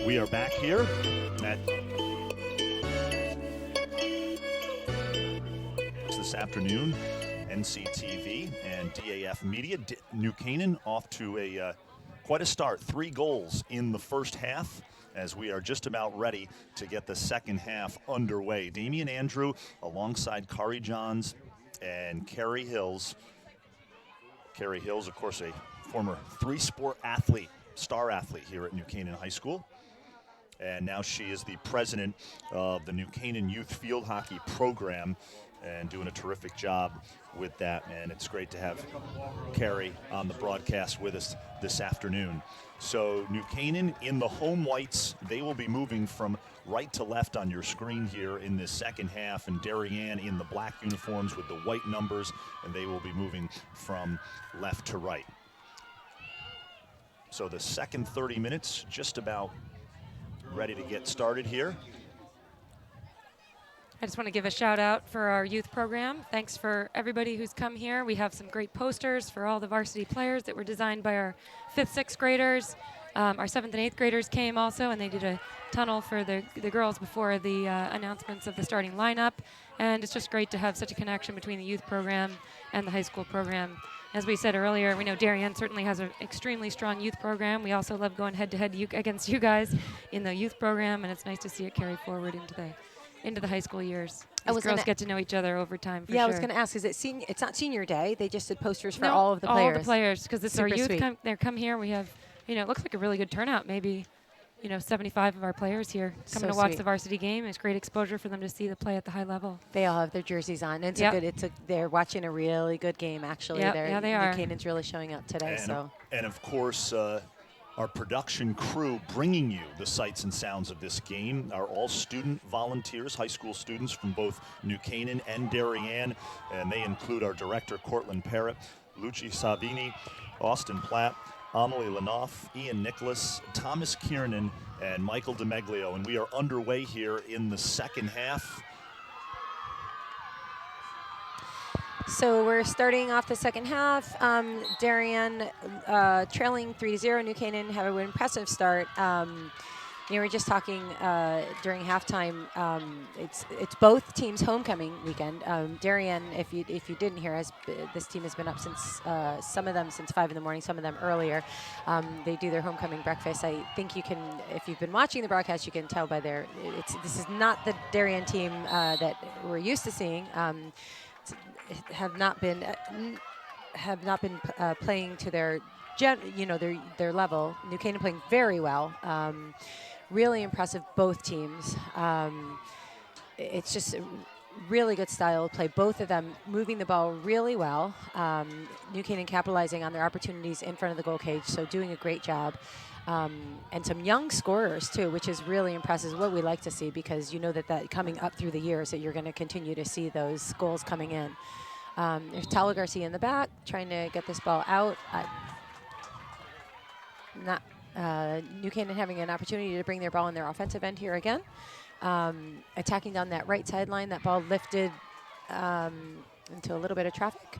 We are back here at this afternoon. NCTV and DAF Media. New Canaan off to a quite a start. 3 goals in the first half as we are just about ready to get the second half underway. Damian Andrew alongside Kari Johns and Carrie Hills. Carrie Hills, of course, a former 3-sport athlete, star athlete here at New Canaan High School. And now she is the president of the New Canaan Youth Field Hockey Program and doing a terrific job with that. And it's great to have Carrie on the broadcast with us this afternoon. So New Canaan in the home whites, they will be moving from right to left on your screen here in this second half, and Darien in the black uniforms with the white numbers, and they will be moving from left to right. So the second 30 minutes just about ready to get started here. I just want to give a shout out for our youth program. Thanks for everybody who's come here. We have some great posters for all the varsity players that were designed by our 5th, 6th graders. Our 7th and 8th graders came also, and they did a tunnel for the girls before the announcements of the starting lineup. And it's just great to have such a connection between the youth program and the high school program. As we said earlier, we know Darien certainly has an extremely strong youth program. We also love going head-to-head against you guys in the youth program, and it's nice to see it carry forward into the high school years. These girls get to know each other over time, for sure. I was going to ask, is it it's not senior day? They just did posters for No, all of the players. all the players, because it's our Super youth. sweet. They come here. We have, it looks like a really good turnout. Maybe, 75 of our players here coming So to watch sweet. the varsity game. It's great exposure for them to see the play at the high level. They all have their jerseys on. And they're watching a really good game, actually. Yep, yeah, they are. New Canaan's really showing up today. And of course, our production crew bringing you the sights and sounds of this game are all student volunteers, high school students from both New Canaan and Darien, and they include our director, Cortland Parrott, Luci Savini, Austin Platt, Amelie Lanoff, Ian Nicholas, Thomas Kiernan, and Michael DeMeglio. And we are underway here in the second half. So we're starting off the second half. Darien trailing 3-0. New Canaan have an impressive start. We were just talking during halftime. It's both teams' homecoming weekend. Darien, if you didn't hear, this team has been up since some of them since 5 in the morning, some of them earlier. They do their homecoming breakfast. I think you can, if you've been watching the broadcast, you can tell by this is not the Darien team that we're used to seeing. Have not been playing to their their level. New Canaan playing very well. Really impressive, both teams. It's just a really good style of play. Both of them moving the ball really well. New Canaan capitalizing on their opportunities in front of the goal cage, so doing a great job. And some young scorers too, which is really impressive. What we like to see, because that coming up through the years that you're going to continue to see those goals coming in. There's Tala Garcia in the back trying to get this ball out. New Canaan having an opportunity to bring their ball in their offensive end here again. Attacking down that right sideline. That ball lifted into a little bit of traffic.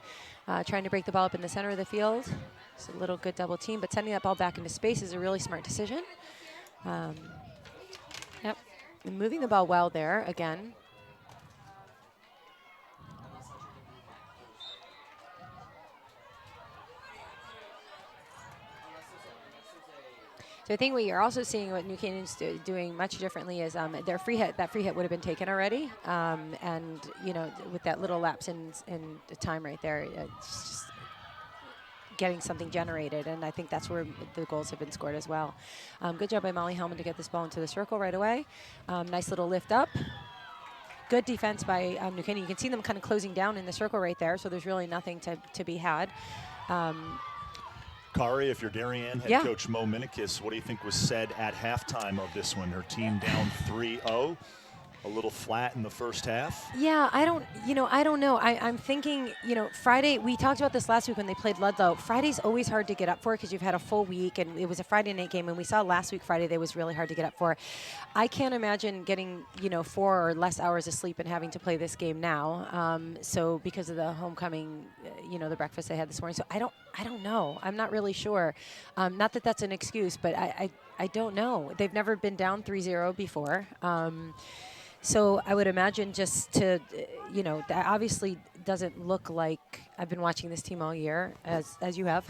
Trying to break the ball up in the center of the field. It's a little good double team, but sending that ball back into space is a really smart decision. Yep. And moving the ball well there again. So I think what you're also seeing, what New Canaan's doing much differently, is their free hit. That free hit would have been taken already, and with that little lapse in the time right there, it's just getting something generated, and I think that's where the goals have been scored as well. Good job by Molly Hellman to get this ball into the circle right away. Nice little lift up. Good defense by New Canaan. You can see them kind of closing down in the circle right there, so there's really nothing to be had. Kari, if you're Darien head coach Mo Minikis, what do you think was said at halftime of this one? Her team down 3-0. a little flat in the first half. Yeah, I don't know. I'm thinking, Friday, we talked about this last week when they played Ludlow. Friday's always hard to get up for because you've had a full week, and it was a Friday night game, and we saw last week Friday that was really hard to get up for. I can't imagine getting, 4 or less hours of sleep and having to play this game now. So because of the homecoming, the breakfast I had this morning. So I don't know. I'm not really sure. Not that that's an excuse, but I don't know. They've never been down 3-0 before. So I would imagine just to, that obviously doesn't look like, I've been watching this team all year, as you have,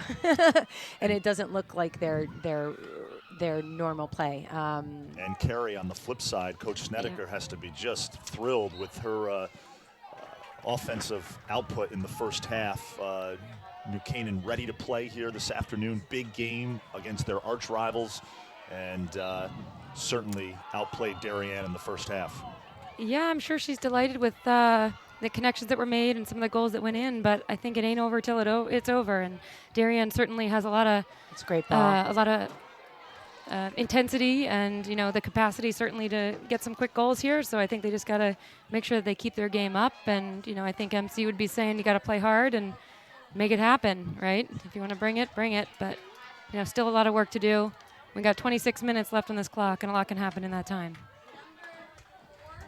and it doesn't look like their normal play. And Carrie, on the flip side, Coach Snedeker has to be just thrilled with her offensive output in the first half. New Canaan ready to play here this afternoon. Big game against their arch rivals, and certainly outplayed Darien in the first half. Yeah, I'm sure she's delighted with the connections that were made and some of the goals that went in, but I think it ain't over till it's over. And Darien certainly has a lot of intensity and the capacity certainly to get some quick goals here. So I think they just got to make sure that they keep their game up. And I think MC would be saying you got to play hard and make it happen, right? If you want to bring it, bring it. But still a lot of work to do. We got 26 minutes left on this clock, and a lot can happen in that time.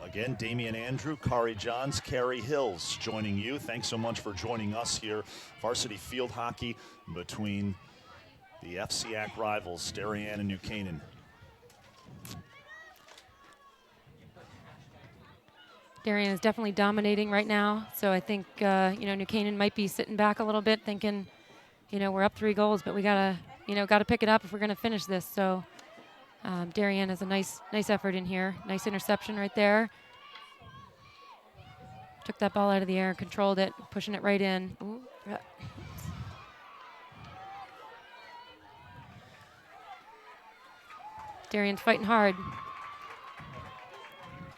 Again, Damian Andrew, Kari Johns, Carrie Hills joining you. Thanks so much for joining us here. Varsity field hockey between the FCAC rivals, Darien and New Canaan. Darien is definitely dominating right now, so I think New Canaan might be sitting back a little bit, thinking, we're up 3 goals, but we gotta pick it up if we're gonna finish this. So Darien has a nice effort in here, nice interception right there. Took that ball out of the air, controlled it, pushing it right in. Ooh. Yeah. Darien's fighting hard.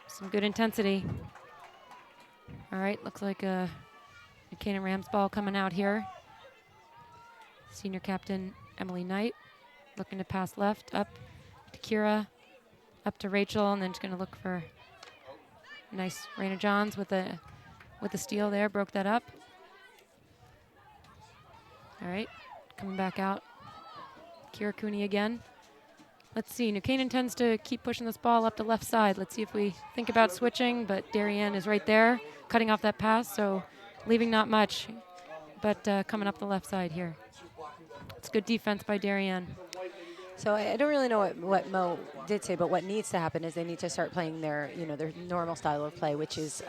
Some good intensity. All right, looks like a Canaan Rams ball coming out here. Senior captain Emily Knight looking to pass left, up to Kira, up to Rachel, and then she's going to look for nice Raina Johns with the steal there, broke that up. All right, coming back out. Kira Cooney again. Let's see, New Canaan tends to keep pushing this ball up the left side. Let's see if we think about switching, but Darien is right there, cutting off that pass, so leaving not much, but coming up the left side here. It's good defense by Darien. So I don't really know what Mo did say, but what needs to happen is they need to start playing their normal style of play, which is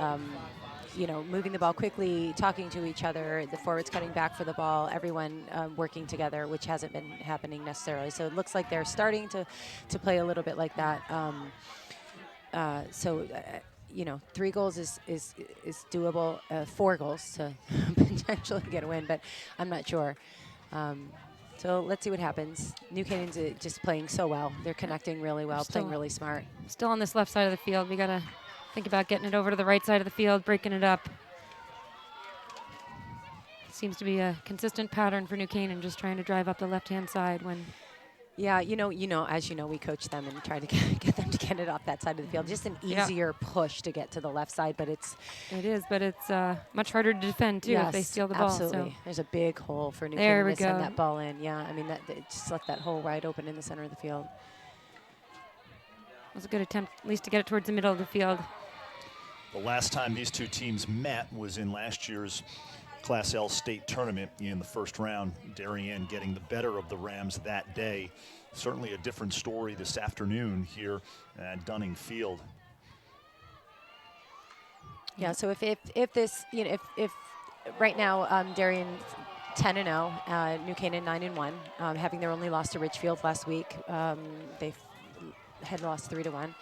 moving the ball quickly, talking to each other, the forwards cutting back for the ball, everyone working together, which hasn't been happening necessarily. So it looks like they're starting to play a little bit like that. 3 goals is doable. 4 goals to potentially get a win, but I'm not sure. So let's see what happens. New Canaan's just playing so well. They're connecting really well, playing really smart. Still on this left side of the field. We got to think about getting it over to the right side of the field, breaking it up. Seems to be a consistent pattern for New Canaan, just trying to drive up the left-hand side when... Yeah, as you know, we coach them and try to get them to get it off that side of the field. Just an easier push to get to the left side, but it's much harder to defend too if they steal the ball. Absolutely. So. There's a big hole for New Canaan to send that ball in. Yeah, I mean, that just left that hole wide open in the center of the field. It was a good attempt, at least to get it towards the middle of the field. The last time these two teams met was in last year's Class L state tournament in the first round. Darien getting the better of the Rams that day. Certainly a different story this afternoon here at Dunning Field. Yeah, so if this, if right now Darien 10-0, New Canaan 9-1, having their only loss to Ridgefield last week. They had lost 3-1.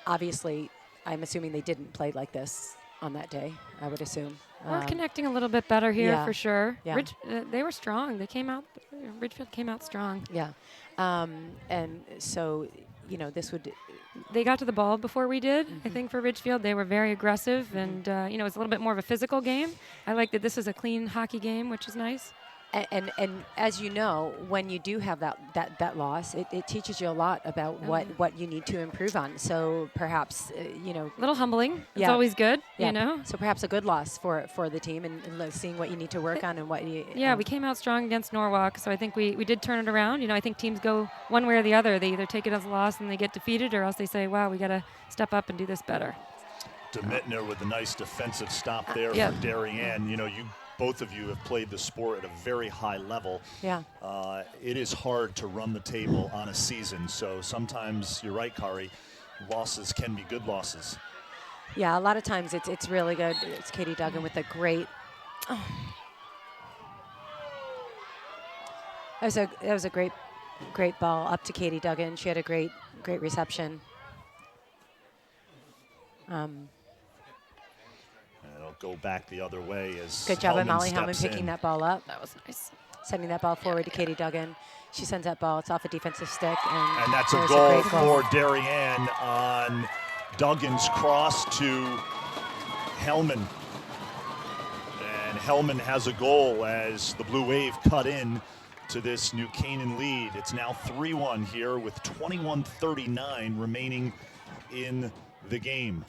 Obviously, I'm assuming they didn't play like this on that day, I would assume. We're connecting a little bit better here for sure. Yeah. They were strong. Ridgefield came out strong. Yeah. And so, this would... They got to the ball before we did, I think, for Ridgefield. They were very aggressive, and, it was a little bit more of a physical game. I like that this is a clean hockey game, which is nice. And as you know, when you do have that loss, it teaches you a lot about what you need to improve on. So perhaps A little humbling. It's Yeah. always good, yeah. you know. So perhaps a good loss for the team and seeing what you need to work on and what you. Yeah, we came out strong against Norwalk, so I think we did turn it around. You know, I think teams go one way or the other. They either take it as a loss and they get defeated, or else they say, wow, we got to step up and do this better. DeMittner with a nice defensive stop there yeah. for Darien. You know, both of you have played the sport at a very high level. Yeah. It is hard to run the table on a season, so sometimes you're right, Kari. Losses can be good losses. Yeah, a lot of times it's really good. It's Katie Duggan with a great. That was a great ball up to Katie Duggan. She had a great reception. And it'll go back the other way as Good job by Molly steps Hellman picking in. that ball up. That was nice. Sending that ball forward to Katie Duggan. She sends that ball. It's off a defensive stick. And And that's a there's goal great goal. for Darien on Duggan's cross to Hellman. And Hellman has a goal as the Blue Wave cut in to this New Canaan lead. It's now 3-1 here with 21:39 remaining in the game.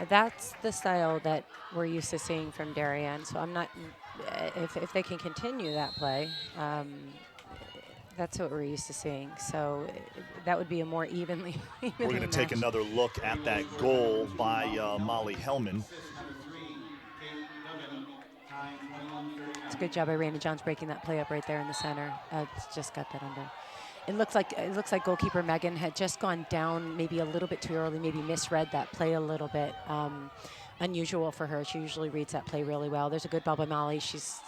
That's the style that we're used to seeing from Darien. So I'm not, if they can continue that play, that's what we're used to seeing. So that would be a more evenly. We're going to take another look at that goal by Molly Hellman. It's a good job by Raina Johns breaking that play up right there in the center. Just got that under. It looks like goalkeeper Megan had just gone down maybe a little bit too early, maybe misread that play a little bit. Unusual for her. She usually reads that play really well. There's a good ball by Molly. She's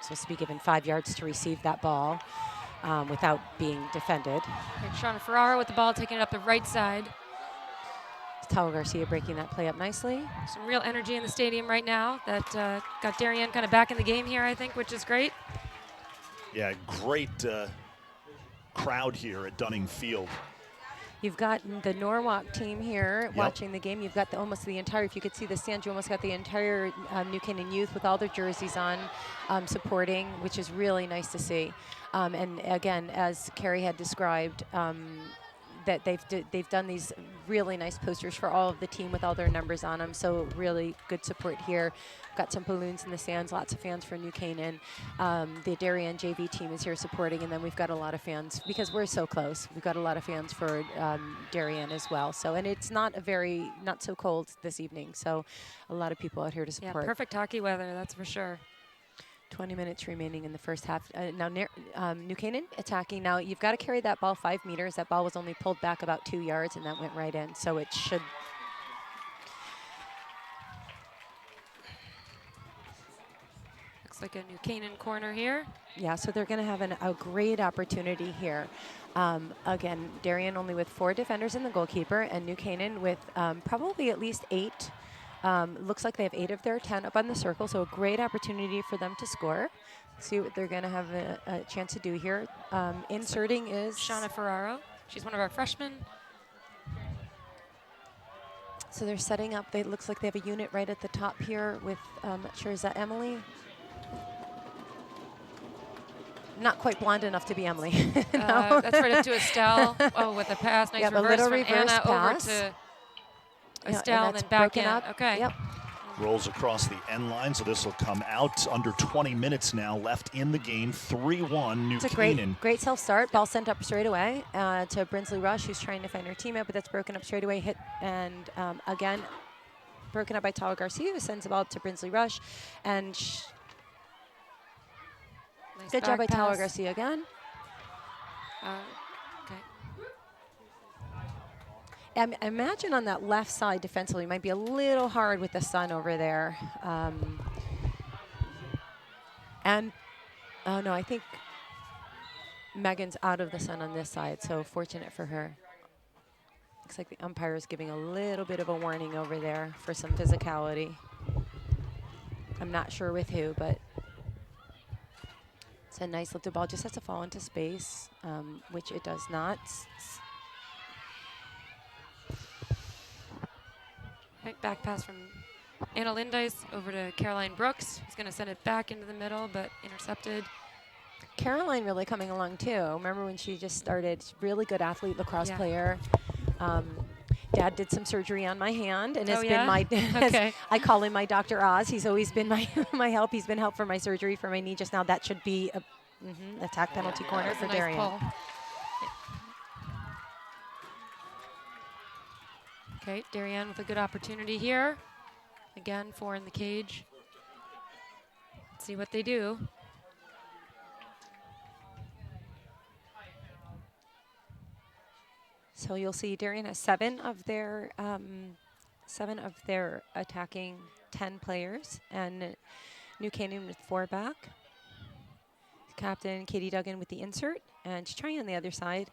supposed to be given 5 yards to receive that ball without being defended. Great Shauna Ferraro with the ball, taking it up the right side. Tawa Garcia breaking that play up nicely. Some real energy in the stadium right now that got Darien kind of back in the game here, I think, which is great. Yeah, great crowd here at Dunning Field. You've got the Norwalk team here watching the game. You've got almost the entire, if you could see the stands, you almost got the entire New Canaan youth with all their jerseys on supporting, which is really nice to see. And again, as Carrie had described, that they've done these really nice posters for all of the team with all their numbers on them. So really good support here. Got some balloons in the stands, lots of fans for New Canaan. The Darien JV team is here supporting, and then we've got a lot of fans, because we're so close, we've got a lot of fans for Darien as well. So, and it's not so cold this evening, so a lot of people out here to support. Yeah, perfect hockey weather, that's for sure. 20 minutes remaining in the first half. Now, New Canaan attacking. Now, you've got to carry that ball 5 meters. That ball was only pulled back about 2 yards, and that went right in. So it should. Looks like a New Canaan corner here. Yeah, so they're going to have a great opportunity here. Again, Darien only with 4 defenders and the goalkeeper, and New Canaan with probably at least 8. Looks like they have 8 of their 10 up on the circle, so a great opportunity for them to score. See what they're going to have a chance to do here. Inserting is Shauna Ferraro. She's one of our freshmen. So they're setting up. It looks like they have a unit right at the top here with, not sure, is that Emily? Not quite blonde enough to be Emily. No. That's right up to Estelle. Oh, with a pass. Nice Yep, reverse a little from reverse Anna pass. over to Yeah, Estelle, and that's then back broken in. up. Okay. Yep. Rolls across the end line, so this will come out. Under 20 minutes now left in the game. 3-1 New It's a Canaan. great self-start. Ball sent up straight away to Brinsley Rush, who's trying to find her teammate, but that's broken up straight away. Hit, and again, broken up by Tawa Garcia, who sends the ball up to Brinsley Rush. And Nice good job by back Tawa pass. Garcia again. Okay. Imagine on that left side defensively, might be a little hard with the sun over there. And, oh no, I think Megan's out of the sun on this side, so fortunate for her. Looks like the umpire is giving a little bit of a warning over there for some physicality. I'm not sure with who, but it's a nice lifted ball. Just has to fall into space, which it does not. Right, back pass from Anna Lindice over to Caroline Brooks. He's going to send it back into the middle, but intercepted. Caroline really coming along too. Remember when she just started? Really good athlete, lacrosse Yeah. player. Dad did some surgery on my hand, and has Oh, been yeah? my. Okay. I call him my Dr. Oz. He's always been my my help. He's been help for my surgery for my knee just now. That should be a attack penalty corner That was for a nice Darien. pull. Okay, Darien with a good opportunity here. Again, 4 in the cage. Let's see what they do. So you'll see Darien has 7 of their attacking 10 players, and New Canaan with 4 back. Captain Katie Duggan with the insert, and she's trying on the other side.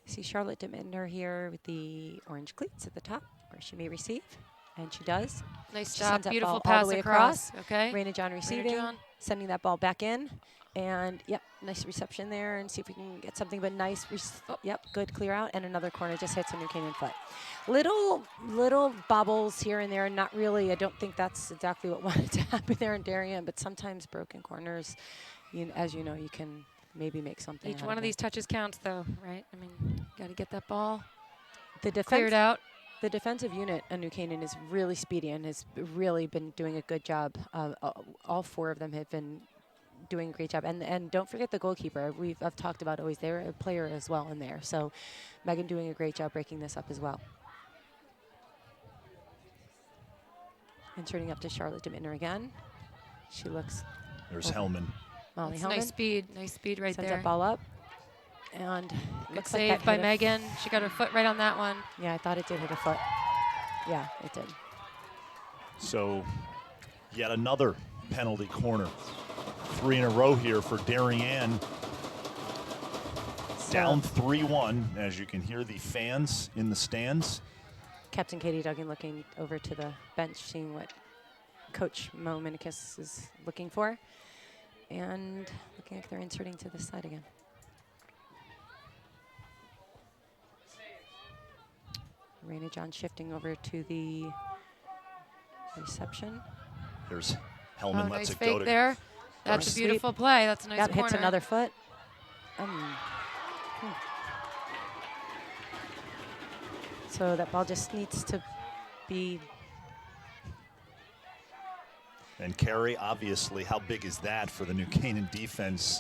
See Charlotte Demender here with the orange cleats at the top, where she may receive, and she does. Nice She job, sends that beautiful ball all pass the way across. Okay. Raina John receiving, John. sending that ball back in, and yep, nice reception there, and see if we can get something, but nice, yep, good clear out, and another corner just hits a New Canaan foot. Little bobbles here and there, not really, I don't think that's exactly what wanted to happen there in Darien, but sometimes broken corners, as you know, you can maybe make something Each out one of it. these touches counts, though, right? I mean, got to get that ball The cleared out. The defensive unit at New Canaan is really speedy and has really been doing a good job. All 4 of them have been doing a great job. And don't forget the goalkeeper. I've talked about always. They're a player as well in there. So Megan doing a great job breaking this up as well. Inserting up to Charlotte Deminer again. She looks. There's Hellman. Molly That's Hellman. nice speed right Sends there. that ball up. And Good looks like save that by hit Megan. She got her foot right on that one. Yeah, I thought it did hit a foot. Yeah, it did. So yet another penalty corner. 3 in a row here for Darien. Down 3-1, as you can hear the fans in the stands. Captain Katie Duggan looking over to the bench, seeing what Coach Mo Minikis is looking for. And looking like they're inserting to this side again. Raina John shifting over to the reception. There's Hellman, Nice lets it fake go to there. That's a beautiful play. That's a nice That corner. hits another foot. So that ball just needs to be. And Carrie, obviously, how big is that for the New Canaan defense?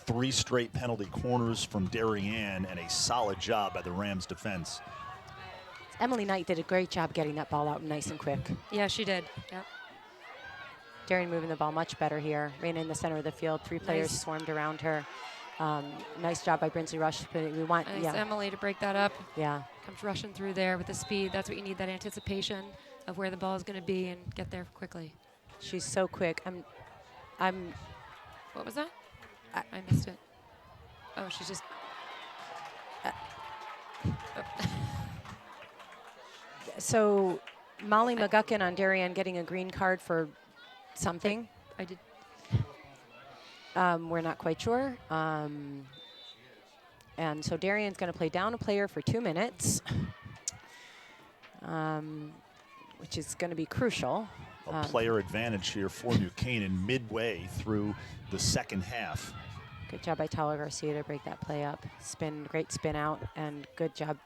3 straight penalty corners from Darien and a solid job by the Rams defense. Emily Knight did a great job getting that ball out nice and quick. Yeah, she did. Yep. Darien moving the ball much better here. Raina in the center of the field. 3 players Nice. swarmed around her. Nice job by Brinsley Rush. But we want, Nice Emily to break that up. Yeah. Comes rushing through there with the speed. That's what you need, that anticipation of where the ball is going to be and get there quickly. She's so quick. What was that? I missed it. Oh, she's just. So Molly McGuckin on Darien getting a green card for something. I did. We're not quite sure. And so Darien's going to play down a player for 2 minutes, which is going to be crucial. A player advantage here for New Canaan midway through the second half. Good job by Tala Garcia to break that play up. Great spin out, and good job.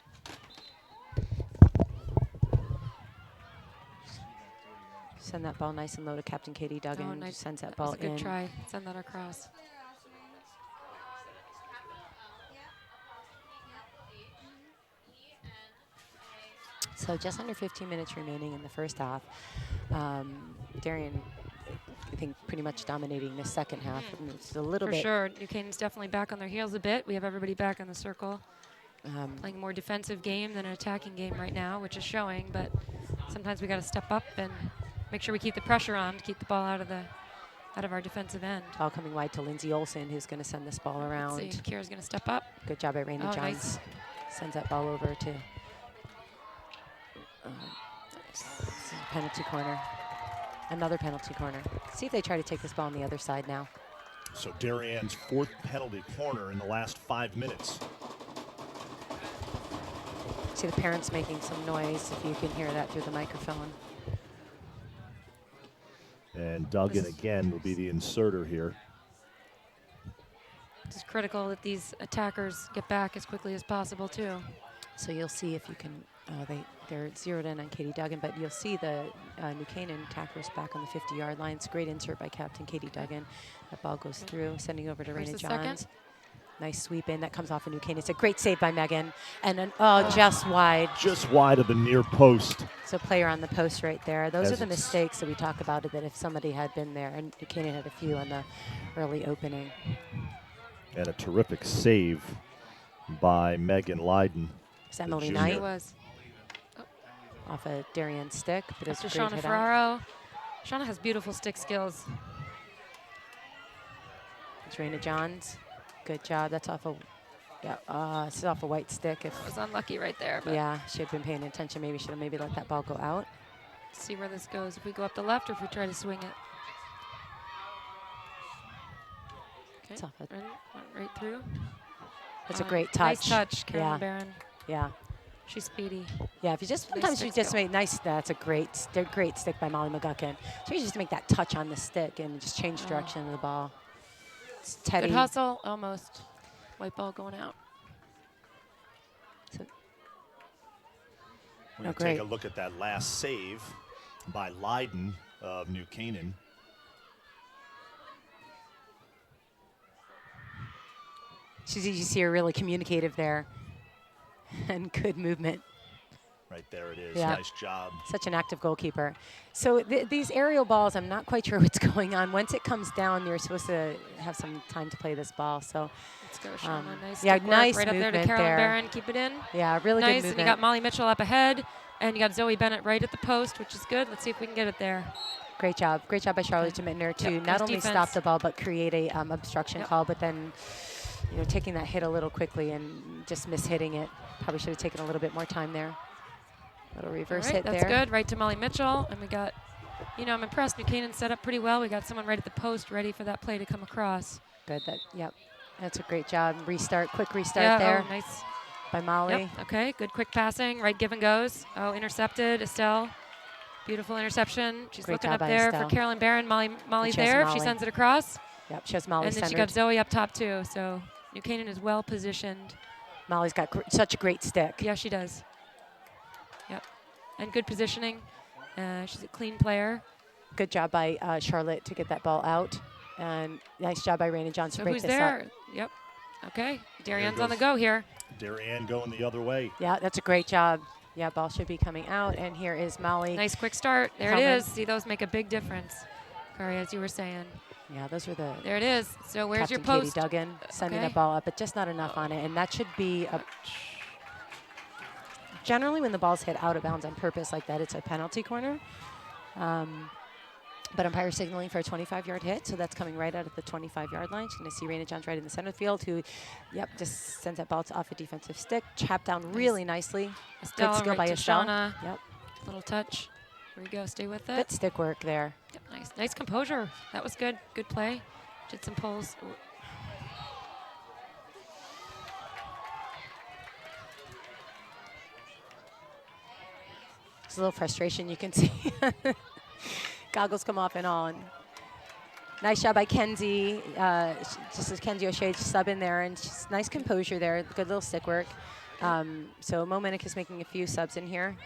Send that ball nice and low to Captain Katie Duggan. Oh, nice. Sends that That ball was a good in. try. Send that across. So just under 15 minutes remaining in the first half. Darien, I think, pretty much dominating the second half. And it's a little For bit. sure. New Canaan's definitely back on their heels a bit. We have everybody back in the circle. Playing a more defensive game than an attacking game right now, which is showing. But sometimes we got to step up and make sure we keep the pressure on to keep the ball out of our defensive end. Ball coming wide to Lindsay Olsen, who's going to send this ball around. Let's see. Kira's going to step up. Good job by Raina Oh, Johns. nice. Sends that ball over to penalty corner. Another penalty corner. See if they try to take this ball on the other side now. So Darien's 4th penalty corner in the last 5 minutes. See the parents making some noise, if you can hear that through the microphone. And Duggan again will be the inserter here. It's critical that these attackers get back as quickly as possible too. So you'll see if you can, they're zeroed in on Katie Duggan, but you'll see the New Canaan attackers back on the 50-yard line. It's a great insert by Captain Katie Duggan. That ball goes through, sending over to Raina Johns. Nice sweep in, that comes off of New Canaan. It's a great save by Megan. And then, just wide. Just wide of the near post. So player on the post right there. Those are the mistakes that we talk about, that if somebody had been there, and New Canaan had a few on the early opening. And a terrific save by Megan Lyden. It's Emily junior. Knight. It was. Off a Darien stick, but it's That's great Shauna hit out. Ferraro. Shauna has beautiful stick skills. It's Raina Johns. Good job. That's off a, it's off a white stick. If It was unlucky right there, but yeah, she had been paying attention. Maybe should have maybe let that ball go out. see where this goes. If we go up the left or if we try to swing it. Okay, It's off a, went right through. that's a great touch. Nice touch, Carolyn Yeah. Barron. Yeah. She's speedy. Yeah, if you just, Nice sometimes you stick just skill. make nice, that's a great stick by Molly McGuckin. So you just make that touch on the stick and just change direction of the ball. It's Teddy. Good hustle, almost. White ball going out. So, We're going to great. take a look at that last save by Lyden of New Canaan. you see her really communicative there. And good movement. Right there it is. Yeah. Nice job. Such an active goalkeeper. So these aerial balls, I'm not quite sure what's going on. Once it comes down, you're supposed to have some time to play this ball. So, Let's go, Shauna. Nice yeah, stick work. nice right up there to movement Carolyn there. Barron. Keep it in. yeah, really Nice, good and movement. you got Molly Mitchell up ahead, and you got Zoe Bennett right at the post, which is good. Let's see if we can get it there. Great job. Great job by Charlotte Mittner to Yep, not nice only defense. stop the ball, but create a obstruction Yep. call, but then, taking that hit a little quickly and just mishitting it. Probably should have taken a little bit more time there. Little reverse All right, hit that's there. good. Right to Molly Mitchell, and we got, I'm impressed. New Canaan set up pretty well. We got someone right at the post ready for that play to come across. Good. Yep. That's a great job. Quick restart Yeah, there oh, nice. by Molly. Yep, okay, good quick passing. Right give and goes. Oh, intercepted, Estelle. Beautiful interception. She's Great looking job up by there Estelle. for Carolyn Barron. Molly's she has there. Molly. She sends it across. Yep. She has Molly And then she centered. got Zoe up top too. So New Canaan is well positioned. Molly's got such a great stick. Yeah, she does. Yep. And good positioning. She's a clean player. Good job by Charlotte to get that ball out. And nice job by Raina Johns to So break who's this there? up. Yep. Okay. There Darienne's on the goes- go here. Darien going the other way. Yeah, that's a great job. Yeah, ball should be coming out. And here is Molly. Nice quick start. There Coming. it is. See, those make a big difference. Kari, as you were saying. Yeah, those were the There it is. So where's Captain your post? Katie Duggan sending Okay. that ball up, but just not enough on it. And that should be a. Generally, when the ball's hit out of bounds on purpose like that, it's a penalty corner. But umpire signaling for a 25-yard hit, so that's coming right out of the 25-yard line. She's going to see Raina Johns right in the center field, who, just sends that ball off a defensive stick, chapped down really nicely. Estelle, Good skill right by to Estelle. Shauna. Yep, Little touch. Here we go. Stay with it. good stick work there. Yep, nice composure. That was good. Good play. Did some pulls. Ooh. There's a little frustration you can see. Goggles come off and on. Nice job by Kenzie. Just as Kenzie O'Shea just sub in there, and just nice composure there. Good little stick work. So Mo Minnick is making a few subs in here.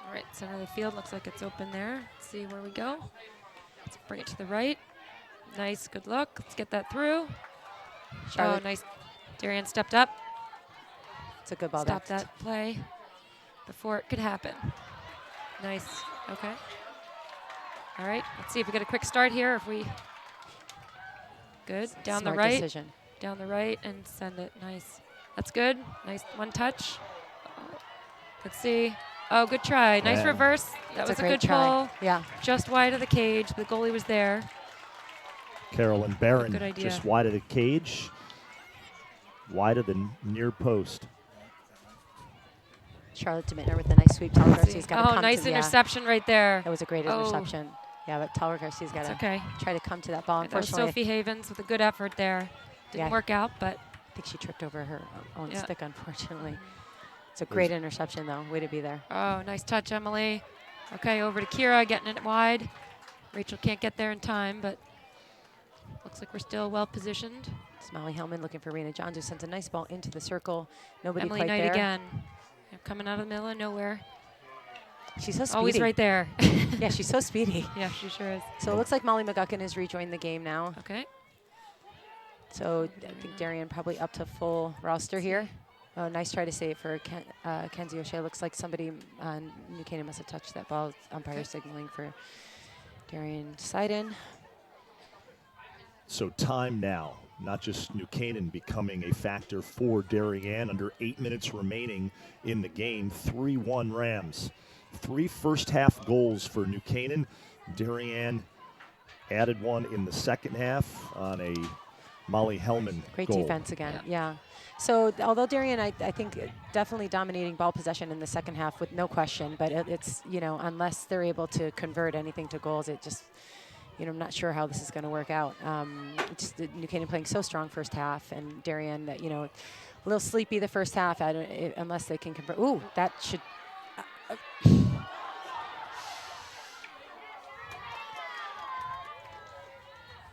All right, center of the field. Looks like it's open there. Let's see where we go. Let's bring it to the right. Nice, good look. Let's get that through. Charlotte, Oh, nice. Darien stepped up. it's a good ball. Stop that play before it could happen. Nice. Okay. All right. Let's see if we get a quick start here. If we good down Smart the right, decision. down the right, and send it. Nice. That's good. Nice one touch. Let's see. Oh, good try. Nice Yeah. reverse. That It's was a great good try. pull. Yeah. Just wide of the cage. The goalie was there. Carolyn Barron Good idea. just wide of the cage, wide of the near post. Charlotte Mittner with a nice sweep. Tyler Let's see. Garcia's got to Oh, come nice to interception right there. That was a great Oh. interception. Yeah, but Tyler Garcia's got That's to okay. try to come to that ball. That was Unfortunately, Sophie Havens with a good effort there. Didn't Yeah. work out, but I think she tripped over her own Yeah. stick, unfortunately. It's a great interception, though. Way to be there. Oh, nice touch, Emily. Okay, over to Kira, getting it wide. Rachel can't get there in time, but looks like we're still well positioned. It's Molly Hellman looking for Rena Johns, who sends a nice ball into the circle. Nobody Emily quite Knight there. again. Coming out of the middle of nowhere. She's so speedy. Always right there. Yeah, she's so speedy. Yeah, she sure is. So it looks like Molly McGuckin has rejoined the game now. Okay. So I think Darien probably up to full roster here. Oh, nice try to save for Kenzie O'Shea. Looks like somebody on New Canaan must have touched that ball. Umpire signaling for Darien side-in. So time now, not just New Canaan becoming a factor for Darien. Under 8 minutes remaining in the game, 3-1 Rams. 3 first-half goals for New Canaan. Darien added one in the second half on a Molly Hellman Great goal. defense again, yeah. So although Darien, I think definitely dominating ball possession in the second half with no question, but it's, you know, unless they're able to convert anything to goals, it just, you know, I'm not sure how this is going to work out. Just New Canaan playing so strong first half, and Darien, that, you know, a little sleepy the first half, unless they can convert. Ooh, that should...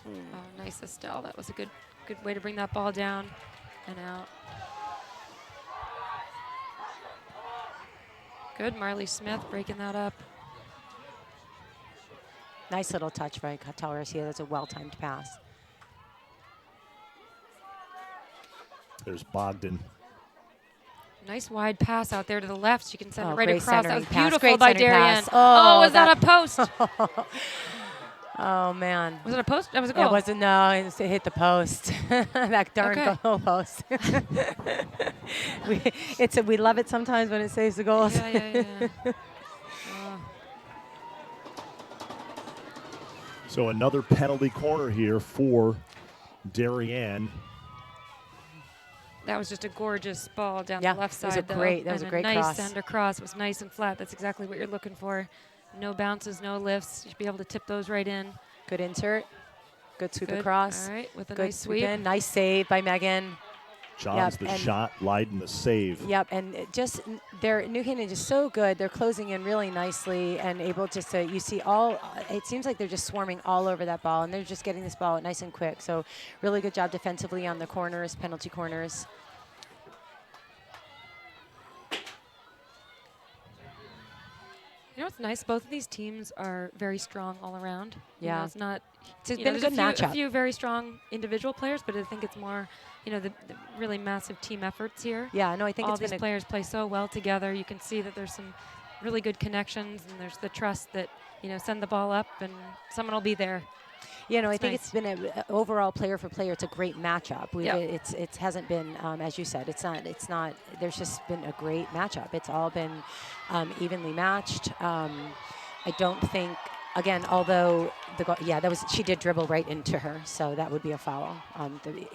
Oh, nice, Estelle. That was a good way to bring that ball down and out. Good, Marley Smith breaking that up. Nice little touch by Talrez here. That's a well-timed pass. There's Bogdan. Nice wide pass out there to the left. She can send it right great across. That centering was pass. beautiful Great by centering Darien. pass. Oh, was that a post? Oh, man. Was it a post? That was a goal. It wasn't, no, it hit the post. That darn Okay. goal post. We love it sometimes when it saves the goals. Yeah. So another penalty corner here for Darien. That was just a gorgeous ball down Yeah, the left it was side. a great- that was and a great nice cross. center cross. It was nice and flat. That's exactly what you're looking for. No bounces, no lifts. You should be able to tip those right in. Good insert. Good sweep Good. across. All right, with a Good nice sweep. in. Nice save by Megan. Johns Yep, the and- shot, Leiden the save. Yep, and New Canaan is just so good. They're closing in really nicely and able just to, you see it seems like they're just swarming all over that ball, and they're just getting this ball nice and quick. So really good job defensively on the corners, penalty corners. You know what's nice? Both of these teams are very strong all around. You know, Yeah. it's not. It's you been know, a there's good a matchup. few very strong individual players, but I think it's more, you know, the really massive team efforts here. Yeah, no, I think all it's these been players play so well together. You can see that there's some really good connections, and there's the trust that, you know, send the ball up and someone will be there. You know, I It's think nice. it's been a overall player for player. It's a great matchup. Yeah. It hasn't been, as you said, it's not. There's just been a great matchup. It's all been evenly matched. I don't think, again, although she did dribble right into her, so that would be a foul.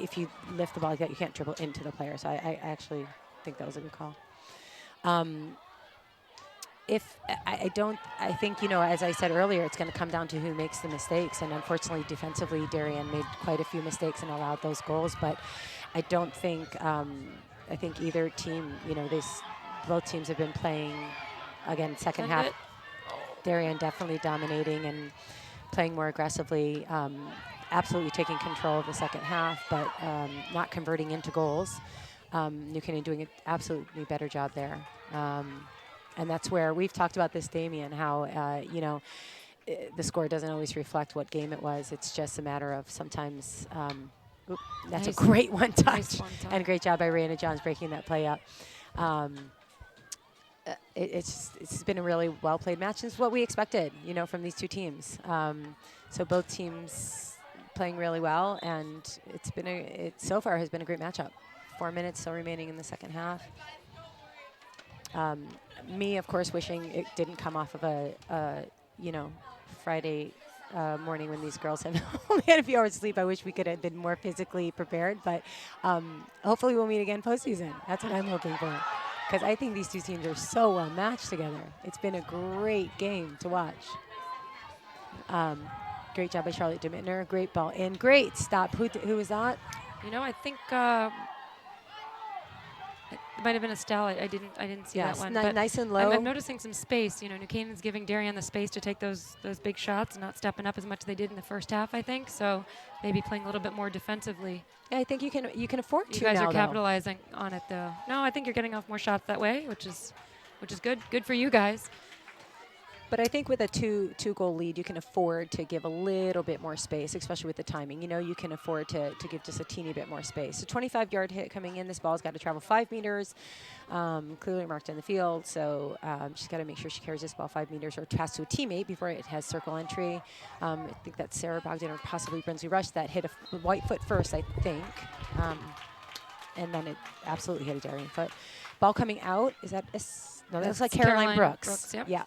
If you lift the ball like that, you can't dribble into the player. So I actually think that was a good call. I think, you know, as I said earlier, it's going to come down to who makes the mistakes. And unfortunately, defensively, Darien made quite a few mistakes and allowed those goals. But I don't think, I think either team, you know, both teams have been playing, again, second Send half. it. Darien definitely dominating and playing more aggressively, absolutely taking control of the second half, but not converting into goals. New Canaan doing an absolutely better job there. And that's where we've talked about this, Damien, how, you know, the score doesn't always reflect what game it was. It's just a matter of sometimes, that's Nice. a great one-touch. Nice one-touch. And great job by Raina Johns breaking that play up. It's been a really well-played match. It's what we expected, you know, from these two teams. So both teams playing really well, and it so far has been a great matchup. 4 minutes still remaining in the second half. Me, of course, wishing it didn't come off of a you know, Friday morning when these girls have only had a few hours of sleep. I wish we could have been more physically prepared, but hopefully we'll meet again postseason. That's what I'm hoping for, because I think these two teams are so well matched together. It's been a great game to watch. Great job by Charlotte Demitner. Great ball in. Great stop. Who was that? You know, I think might have been Estelle. I didn't see that one. But nice and low. I'm noticing some space. You know, New Canaan's giving Darien the space to take those big shots, not stepping up as much as they did in the first half, I think. So maybe playing a little bit more defensively. Yeah, I think you can afford to. You guys now, are capitalizing on it, though. No, I think you're getting off more shots that way, which is good. Good for you guys. But I think with a two-goal lead, you can afford to give a little bit more space, especially with the timing. You know, you can afford to give just a teeny bit more space. So 25-yard hit coming in. This ball's got to travel 5 meters, clearly marked in the field. So she's got to make sure she carries this ball 5 meters or pass to a teammate before it has circle entry. I think that's Sarah Bogdan or possibly Brinsley Rush that hit a white foot first, I think. And then it absolutely hit a Darien foot. Ball coming out. Is that no? That looks like Caroline Brooks. Yep. Yeah.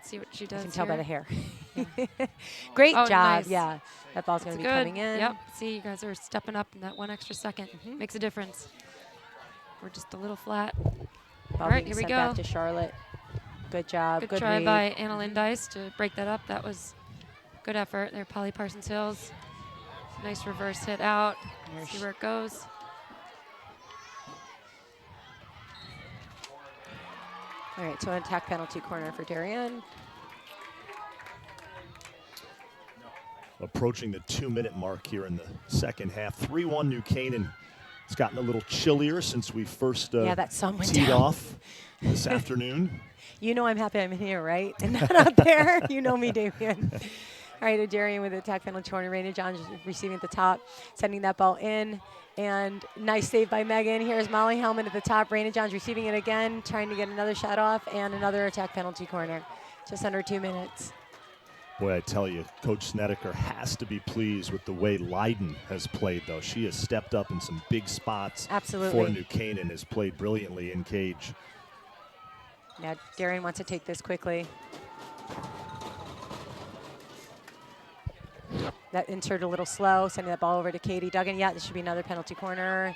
See what she does. You can tell here. by the hair. Great job. Nice. Yeah, that ball's going to be good. coming in. Yep. See, you guys are stepping up in that 1 extra second. Makes a difference. We're just a little flat. Ball All right, being here we sent go. back to Charlotte. Good job. Good Good try read. by Anna Lynn Dice to break that up. That was good effort there, Polly Parsons Hills. Nice reverse hit out. See where it goes. All right, so an attack penalty corner for Darien. Approaching the 2-minute mark here in the second half. 3-1 New Canaan. It's gotten a little chillier since we first that sun went teed down. off this afternoon. You know I'm happy I'm here, right? And not out there. You know me, Damien. All right, Darien with the attack penalty corner. Raina Johns receiving at the top, sending that ball in. And nice save by Megan. Here's Molly Hellman at the top. Raina Johns receiving it again, trying to get another shot off, and another attack penalty corner. Just under 2 minutes. Boy, I tell you, Coach Snedeker has to be pleased with the way Leiden has played, though. She has stepped up in some big spots. Absolutely. For New Canaan, has played brilliantly in cage. Now Darien wants to take this quickly. That insert a little slow, sending that ball over to Katie Duggan. Yeah, this should be another penalty corner,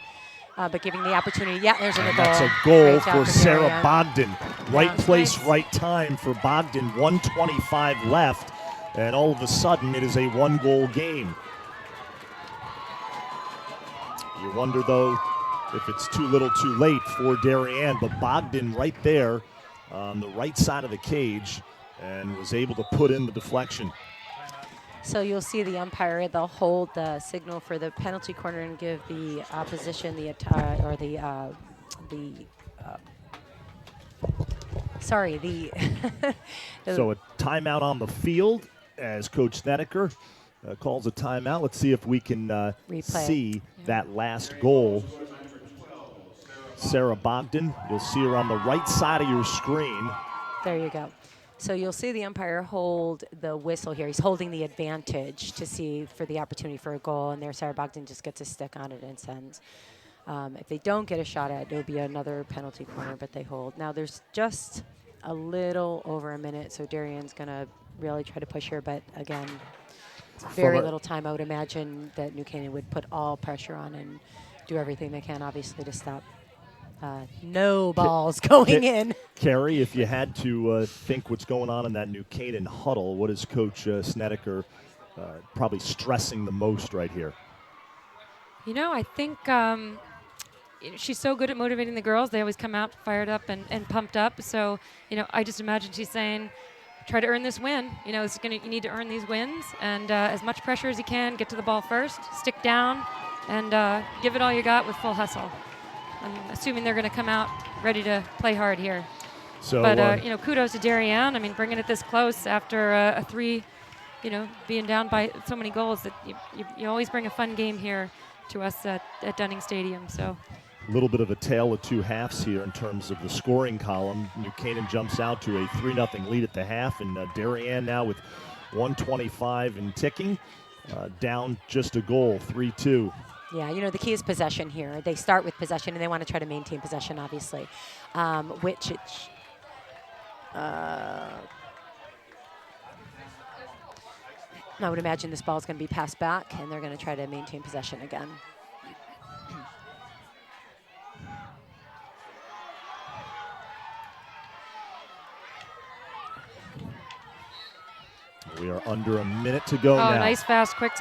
but giving the opportunity. Yeah, there's a goal. That's a goal Great job for Sarah Darien. Bogdan. Right place, nice. right time for Bogdan. 1:25 left, and all of a sudden it is a 1-goal game. You wonder, though, if it's too little too late for Darien, but Bogdan right there on the right side of the cage and was able to put in the deflection. So you'll see the umpire, they'll hold the signal for the penalty corner and give the opposition the So a timeout on the field as Coach Snedeker calls a timeout. Let's see if we can see that last goal. Sarah Bogdan, you'll see her on the right side of your screen. There you go. So you'll see the umpire hold the whistle here. He's holding the advantage to see for the opportunity for a goal, and there Sarah Bogdan just gets a stick on it and sends. If they don't get a shot at it, it'll be another penalty corner, but they hold. Now there's just a little over a minute, so Darien's gonna really try to push here, but again, very little time. I would imagine that New Canaan would put all pressure on and do everything they can, obviously, to stop no balls going in. Carrie, if you had to think what's going on in that New Canaan huddle, what is Coach Snedeker probably stressing the most right here? You know, I think she's so good at motivating the girls. They always come out fired up and pumped up. So, you know, I just imagine she's saying, try to earn this win. You know, you need to earn these wins. And as much pressure as you can, get to the ball first, stick down, and give it all you got with full hustle. I'm assuming they're going to come out ready to play hard here. So, but, you know, kudos to Darien. I mean, bringing it this close after a 3, you know, being down by so many goals, that you always bring a fun game here to us at Dunning Stadium. So a little bit of a tale of two halves here in terms of the scoring column. New Canaan jumps out to a 3-0 lead at the half, and Darien now with 1:25 and ticking, down just a goal, 3-2. Yeah, you know, the key is possession here. They start with possession, and they want to try to maintain possession, obviously, which I would imagine this ball is going to be passed back, and they're going to try to maintain possession again. We are under a minute to go now. Oh, nice, fast, quick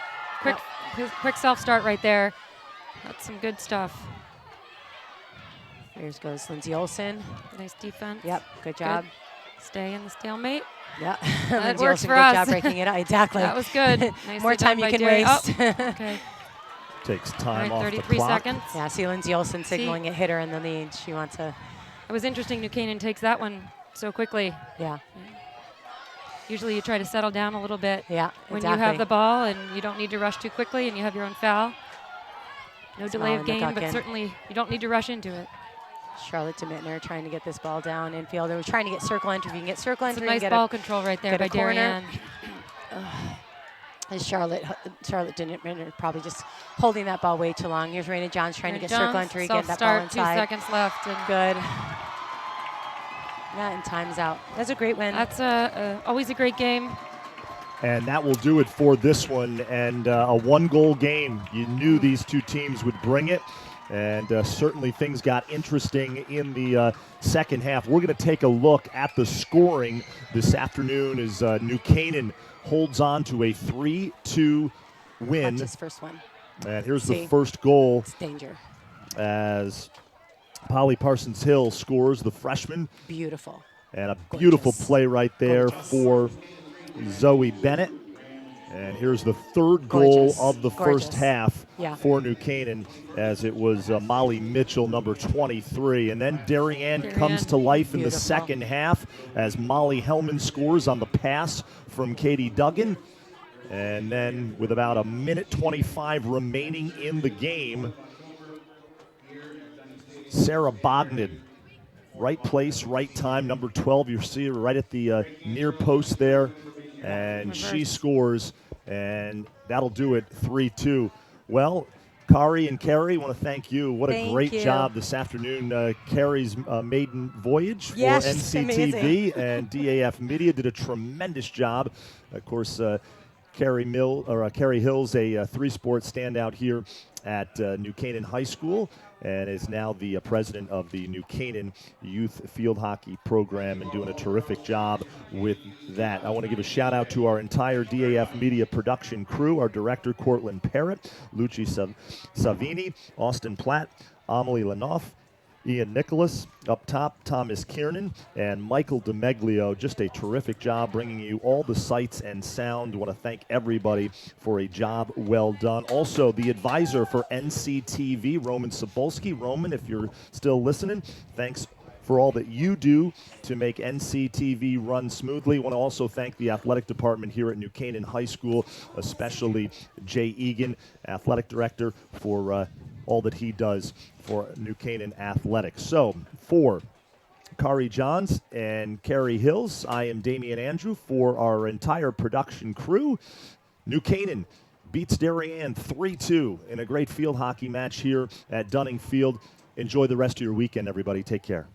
self-start right there. That's some good stuff. Here goes Lindsay Olson. Nice defense. Yep, good job. Good. Stay in the stalemate. Yeah, That Lindsay works Olson, for good us. job breaking it out. Exactly. That was good. Nicely More time done you by can Darien. waste. Oh, okay. Takes All time right, off the 33 clock. seconds. Yeah, see Lindsay Olson signaling it hit her in the lead. She wants to. It was interesting New Canaan takes that one so quickly. Yeah. Usually you try to settle down a little bit Yeah, when exactly. you have the ball and you don't need to rush too quickly and you have your own foul. No delay of game, but certainly you don't need to rush into it. Charlotte DeMittner trying to get this ball down infield. We're trying to get circle entry. If you can get circle entry, It's a nice ball control right there by Darien. Charlotte DeMittner probably just holding that ball way too long. Here's Raina Johns trying to get circle entry, get that ball inside. 2 seconds left. And good. Yeah, and time's out. That's a great win. That's always a great game. And that will do it for this one. And a one-goal game. You knew these two teams would bring it. And certainly things got interesting in the second half. We're going to take a look at the scoring this afternoon as New Canaan holds on to a 3-2 win. That's his first one. And here's the first goal. It's danger. As Polly Parsons-Hill scores, the freshman. Beautiful. And a beautiful play right there for Zoe Bennett. And here's the third goal of the first half for New Canaan, as it was Molly Mitchell, number 23. And then Darien comes to life in the second half as Molly Hellman scores on the pass from Katie Duggan. And then with about a minute 25 remaining in the game, Sarah Bogdan, right place, right time, number 12. You see her right at the near post there. And she scores, and that'll do it, 3-2. Well, Kari and Carrie, want to thank you. What a great job this afternoon. Carrie's maiden voyage for NCTV, and DAF Media did a tremendous job. Of course, Carrie Hill's a three-sport standout here at New Canaan High School, and is now the president of the New Canaan Youth Field Hockey Program and doing a terrific job with that. I want to give a shout out to our entire DAF Media production crew, our director, Cortland Parrott, Luci Savini, Austin Platt, Amelie Lanoff, Ian Nicholas, up top, Thomas Kiernan, and Michael DeMeglio. Just a terrific job bringing you all the sights and sound. I want to thank everybody for a job well done. Also, the advisor for NCTV, Roman Sobolski. Roman, if you're still listening, thanks for all that you do to make NCTV run smoothly. I want to also thank the athletic department here at New Canaan High School, especially Jay Egan, athletic director, for all that he does for New Canaan Athletics. So, for Kari Johns and Carrie Hills, I am Damian Andrew. For our entire production crew, New Canaan beats Darien 3-2 in a great field hockey match here at Dunning Field. Enjoy the rest of your weekend, everybody. Take care.